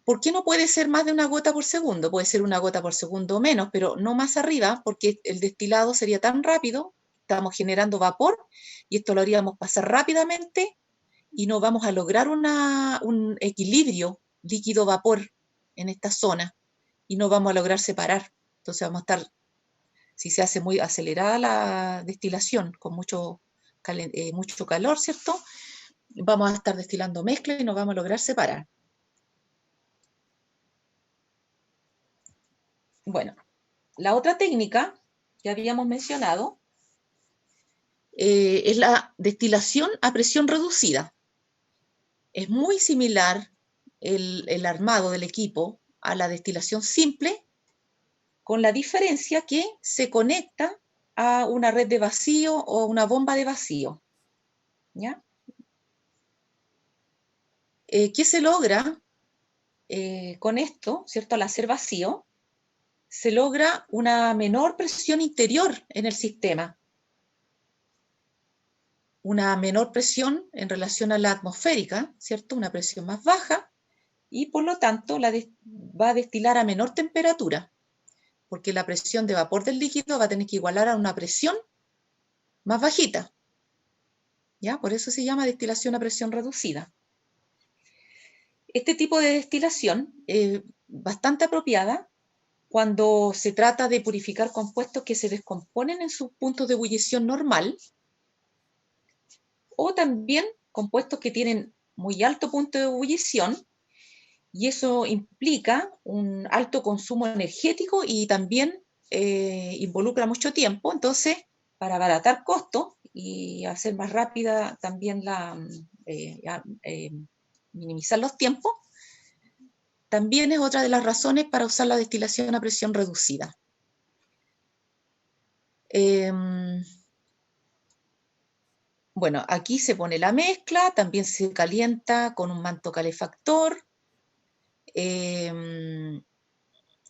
¿Por qué no puede ser más de 1 gota por segundo? Puede ser 1 gota por segundo o menos, pero no más arriba, porque el destilado sería tan rápido, estamos generando vapor, y esto lo haríamos pasar rápidamente, y no vamos a lograr un equilibrio líquido-vapor en esta zona, y no vamos a lograr separar. Entonces vamos a estar, si se hace muy acelerada la destilación, con mucho calor, ¿cierto?, vamos a estar destilando mezcla y no vamos a lograr separar. Bueno, la otra técnica que habíamos mencionado es la destilación a presión reducida. Es muy similar el armado del equipo a la destilación simple, con la diferencia que se conecta a una red de vacío o una bomba de vacío, ¿ya? ¿Qué se logra con esto, ¿cierto? Al hacer vacío, se logra una menor presión interior en el sistema, una menor presión en relación a la atmosférica, ¿cierto? Una presión más baja, y por lo tanto va a destilar a menor temperatura, porque la presión de vapor del líquido va a tener que igualar a una presión más bajita, ¿ya? Por eso se llama destilación a presión reducida. Este tipo de destilación es bastante apropiada cuando se trata de purificar compuestos que se descomponen en sus puntos de ebullición normal, o también compuestos que tienen muy alto punto de ebullición, y eso implica un alto consumo energético y también involucra mucho tiempo. Entonces, para abaratar costos y hacer más rápida también minimizar los tiempos, también es otra de las razones para usar la destilación a presión reducida. Bueno, aquí se pone la mezcla, también se calienta con un manto calefactor.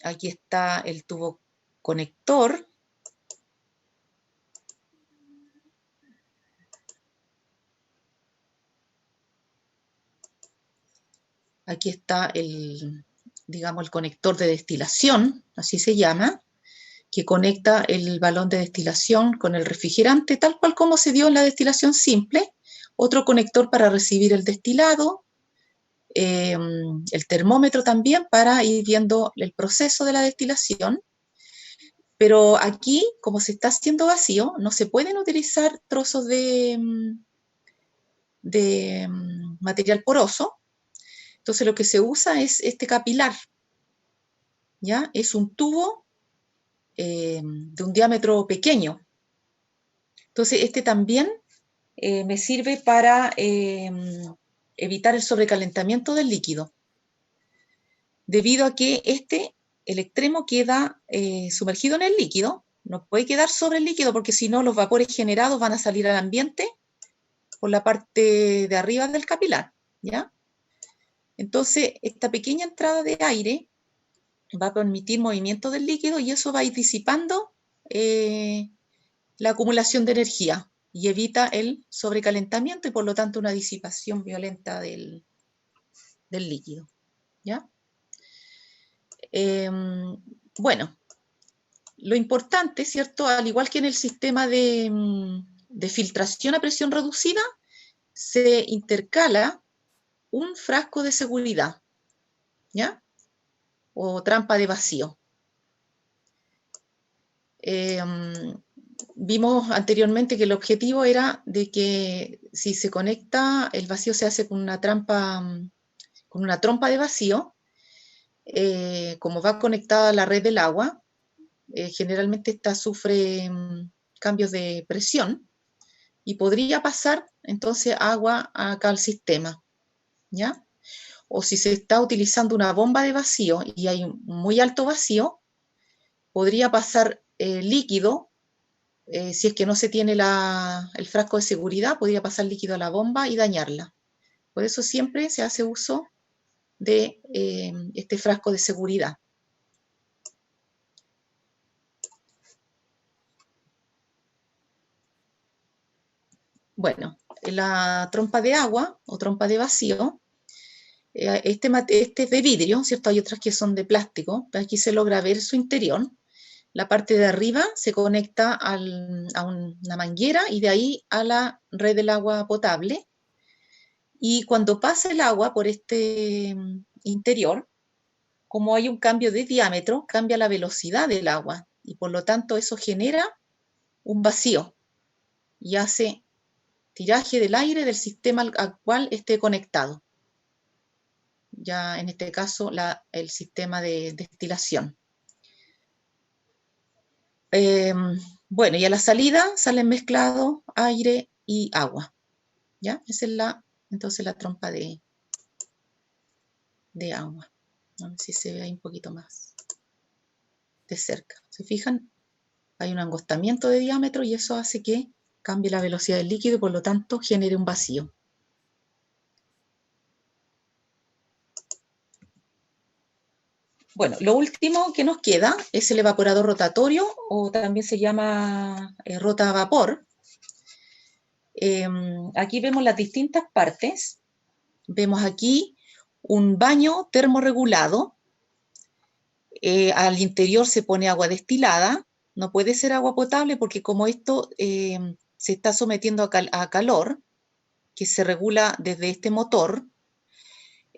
Aquí está el tubo conector. Aquí está digamos, el conector de destilación, así se llama, que conecta el balón de destilación con el refrigerante, tal cual como se dio en la destilación simple. Otro conector para recibir el destilado, el termómetro también para ir viendo el proceso de la destilación. Pero aquí, como se está haciendo vacío, no se pueden utilizar trozos de material poroso. Entonces lo que se usa es este capilar, ¿ya? Es un tubo de un diámetro pequeño. Entonces este también me sirve para evitar el sobrecalentamiento del líquido, debido a que el extremo queda sumergido en el líquido, no puede quedar sobre el líquido porque si no los vapores generados van a salir al ambiente por la parte de arriba del capilar, ¿ya? Entonces esta pequeña entrada de aire va a permitir movimiento del líquido y eso va a ir disipando la acumulación de energía y evita el sobrecalentamiento y por lo tanto una disipación violenta del líquido, ¿ya? Bueno, lo importante, ¿cierto? Al igual que en el sistema de filtración a presión reducida, se intercala un frasco de seguridad, ¿ya? O trampa de vacío. Vimos anteriormente que el objetivo era de que si se conecta, el vacío se hace con una trampa, con una trompa de vacío, como va conectada a la red del agua, generalmente esta sufre cambios de presión y podría pasar entonces agua acá al sistema, ¿ya? O si se está utilizando una bomba de vacío y hay un muy alto vacío, podría pasar líquido, si es que no se tiene el frasco de seguridad, podría pasar líquido a la bomba y dañarla. Por eso siempre se hace uso de este frasco de seguridad. Bueno, la trompa de agua o trompa de vacío, este es de vidrio, ¿cierto? Hay otras que son de plástico, pero aquí se logra ver su interior. La parte de arriba se conecta a una manguera y de ahí a la red del agua potable. Y cuando pasa el agua por este interior, como hay un cambio de diámetro, cambia la velocidad del agua y por lo tanto eso genera un vacío y hace tiraje del aire del sistema al cual esté conectado. Ya en este caso el sistema de destilación. Bueno, y a la salida salen mezclados aire y agua. ¿Ya? Esa es entonces la trompa de agua. A ver si se ve ahí un poquito más de cerca. ¿Se fijan? Hay un angostamiento de diámetro y eso hace que cambie la velocidad del líquido y por lo tanto genere un vacío. Bueno, lo último que nos queda es el evaporador rotatorio, o también se llama rotavapor. Aquí vemos las distintas partes. Vemos aquí un baño termorregulado. Al interior se pone agua destilada. No puede ser agua potable porque como esto se está sometiendo a calor, que se regula desde este motor,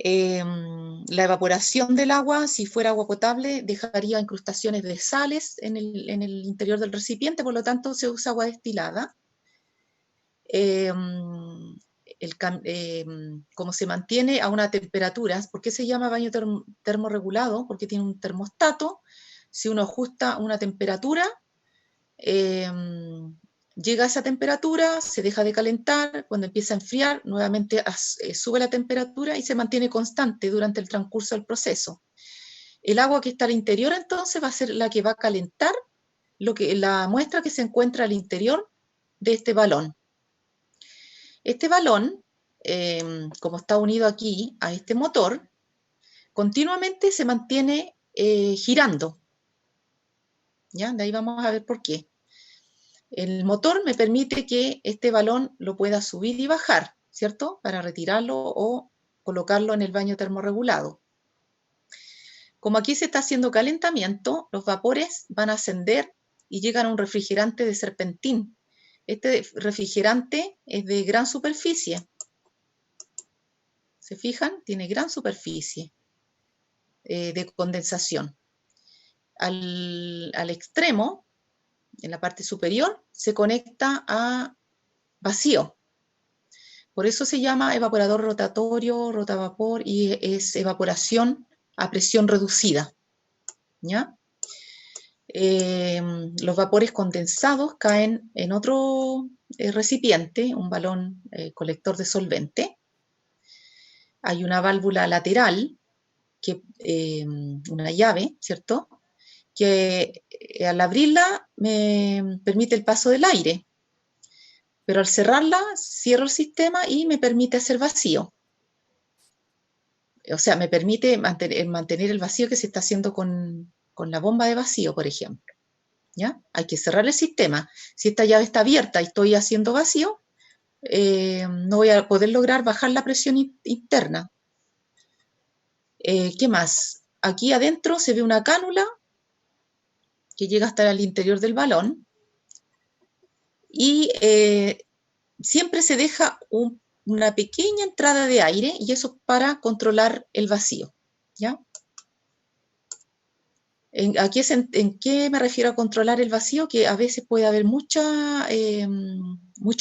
la evaporación del agua, si fuera agua potable, dejaría incrustaciones de sales en el interior del recipiente, por lo tanto se usa agua destilada. Como se mantiene a una temperatura, ¿por qué se llama baño termorregulado? Porque tiene un termostato. Si uno ajusta una temperatura, llega a esa temperatura, se deja de calentar, cuando empieza a enfriar, nuevamente sube la temperatura y se mantiene constante durante el transcurso del proceso. El agua que está al interior entonces va a ser la que va a calentar la muestra que se encuentra al interior de este balón. Este balón, como está unido aquí a este motor, continuamente se mantiene girando. ¿Ya? De ahí vamos a ver por qué. El motor me permite que este balón lo pueda subir y bajar, ¿cierto? Para retirarlo o colocarlo en el baño termorregulado. Como aquí se está haciendo calentamiento, los vapores van a ascender y llegan a un refrigerante de serpentín. Este refrigerante es de gran superficie. ¿Se fijan? Tiene gran superficie de condensación. Al extremo, en la parte superior, se conecta a vacío. Por eso se llama evaporador rotatorio, rotavapor, y es evaporación a presión reducida. ¿Ya? Los vapores condensados caen en otro recipiente, un balón colector de solvente. Hay una válvula lateral, una llave, ¿cierto? Que al abrirla me permite el paso del aire, pero al cerrarla cierro el sistema y me permite hacer vacío. O sea, me permite mantener el vacío que se está haciendo con la bomba de vacío, por ejemplo. ¿Ya? Hay que cerrar el sistema. Si esta llave está abierta y estoy haciendo vacío, no voy a poder lograr bajar la presión interna. ¿Qué más? Aquí adentro se ve una cánula que llega hasta el interior del balón y siempre se deja una pequeña entrada de aire y eso es para controlar el vacío. ¿Ya? ¿En qué me refiero a controlar el vacío? Que a veces puede haber mucho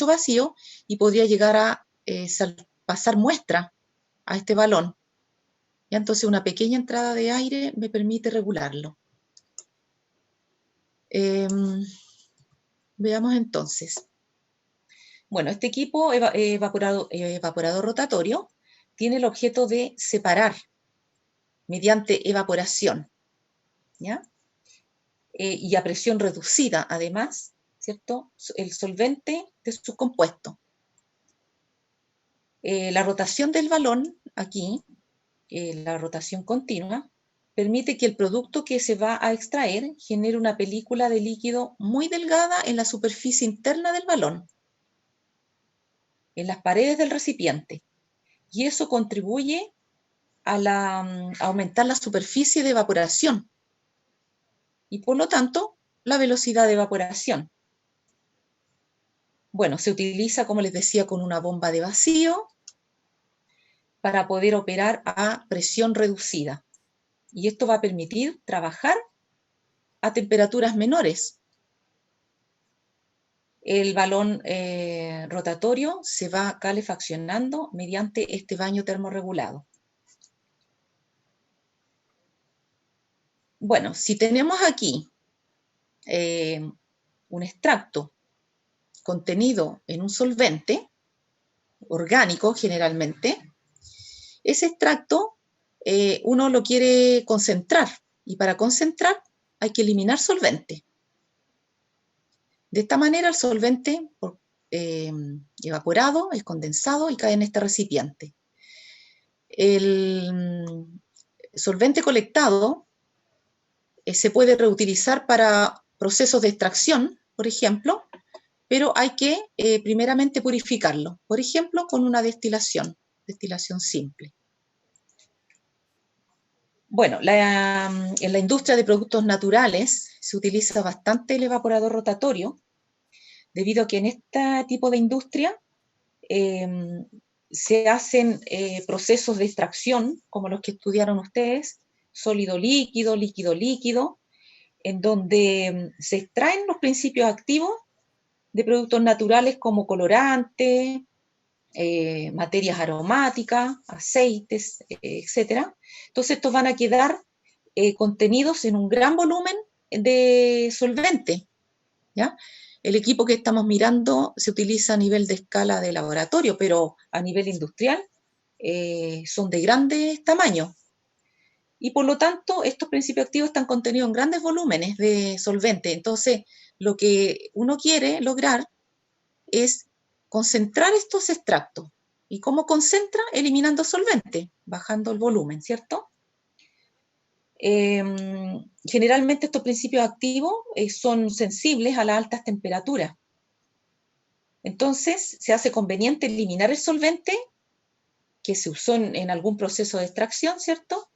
vacío y podría llegar a pasar muestra a este balón. ¿Ya? Entonces una pequeña entrada de aire me permite regularlo. Veamos entonces. Bueno, este equipo evaporador rotatorio tiene el objeto de separar mediante evaporación, ¿ya? Y a presión reducida, además, ¿cierto? El solvente de su compuesto. La rotación del balón, aquí, la rotación continua, permite que el producto que se va a extraer genere una película de líquido muy delgada en la superficie interna del balón, en las paredes del recipiente. Y eso contribuye a aumentar la superficie de evaporación y, por lo tanto, la velocidad de evaporación. Bueno, se utiliza, como les decía, con una bomba de vacío para poder operar a presión reducida. Y esto va a permitir trabajar a temperaturas menores. El balón rotatorio se va calefaccionando mediante este baño termorregulado. Bueno, si tenemos aquí un extracto contenido en un solvente orgánico generalmente, ese extracto uno lo quiere concentrar y para concentrar hay que eliminar solvente. De esta manera el solvente evaporado es condensado y cae en este recipiente. El solvente colectado se puede reutilizar para procesos de extracción, por ejemplo, pero hay que primeramente purificarlo, por ejemplo, con una destilación simple. Bueno, en la industria de productos naturales se utiliza bastante el evaporador rotatorio, debido a que en este tipo de industria se hacen procesos de extracción, como los que estudiaron ustedes, sólido-líquido, líquido-líquido, en donde se extraen los principios activos de productos naturales como colorantes, materias aromáticas, aceites, etc. Entonces estos van a quedar contenidos en un gran volumen de solvente, ¿ya? El equipo que estamos mirando se utiliza a nivel de escala de laboratorio, pero a nivel industrial son de grandes tamaños. Y por lo tanto, estos principios activos están contenidos en grandes volúmenes de solvente. Entonces, lo que uno quiere lograr es concentrar estos extractos. ¿Y cómo concentra? Eliminando solvente, bajando el volumen, ¿cierto? Generalmente estos principios activos son sensibles a las altas temperaturas. Entonces, se hace conveniente eliminar el solvente que se usó en algún proceso de extracción, ¿cierto?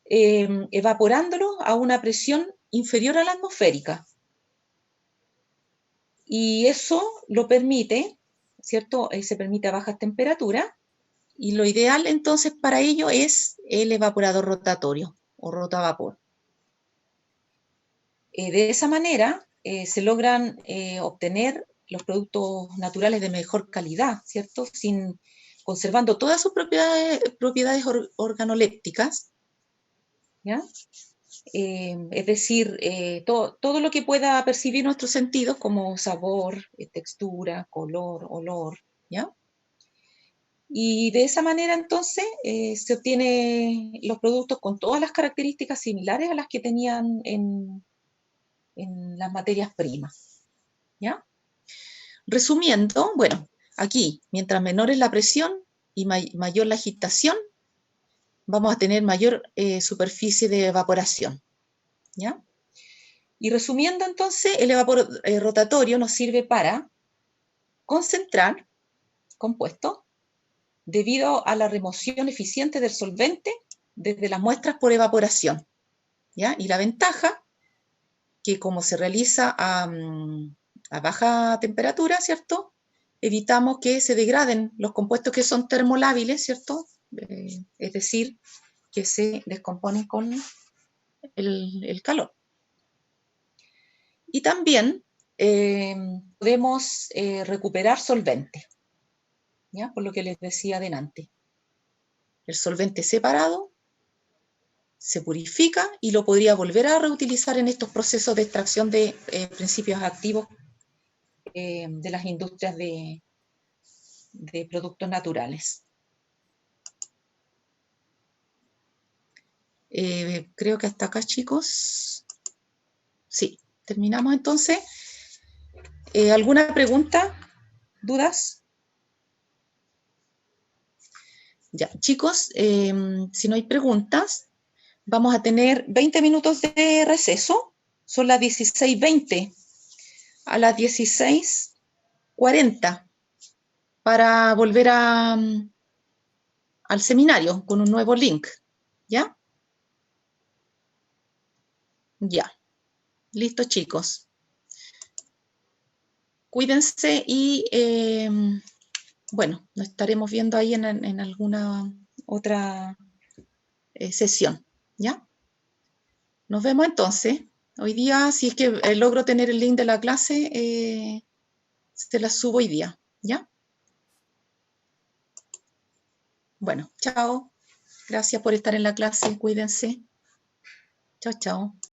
Evaporándolo a una presión inferior a la atmosférica. Y eso lo permite, ¿cierto? Se permite a bajas temperaturas, y lo ideal entonces para ello es el evaporador rotatorio o rotavapor. De esa manera se logran obtener los productos naturales de mejor calidad, ¿cierto? Conservando todas sus propiedades organolépticas, ¿ya? Es decir, todo lo que pueda percibir nuestros sentidos, como sabor, textura, color, olor, ¿ya? Y de esa manera entonces se obtienen los productos con todas las características similares a las que tenían en las materias primas, ¿ya? Resumiendo, bueno, aquí, mientras menor es la presión y mayor la agitación, vamos a tener mayor superficie de evaporación, ¿ya? Y resumiendo entonces, el evaporador rotatorio nos sirve para concentrar compuestos debido a la remoción eficiente del solvente desde las muestras por evaporación, ¿ya? Y la ventaja, que como se realiza a baja temperatura, ¿cierto? Evitamos que se degraden los compuestos que son termolábiles, ¿cierto? Es decir, que se descomponen con el calor. Y también podemos recuperar solvente, ¿ya? Por lo que les decía adelante. El solvente separado se purifica y lo podría volver a reutilizar en estos procesos de extracción de principios activos de las industrias de productos naturales. Creo que hasta acá, chicos. Sí, terminamos entonces. ¿Alguna pregunta? ¿Dudas? Ya, chicos, si no hay preguntas, vamos a tener 20 minutos de receso. Son las 16:20. A las 16:40 para volver al seminario con un nuevo link. ¿Ya? Ya. Listo, chicos. Cuídense y, bueno, nos estaremos viendo ahí en alguna otra sesión. ¿Ya? Nos vemos entonces. Hoy día, si es que logro tener el link de la clase, se la subo hoy día. ¿Ya? Bueno, chao. Gracias por estar en la clase. Cuídense. Chao, chao.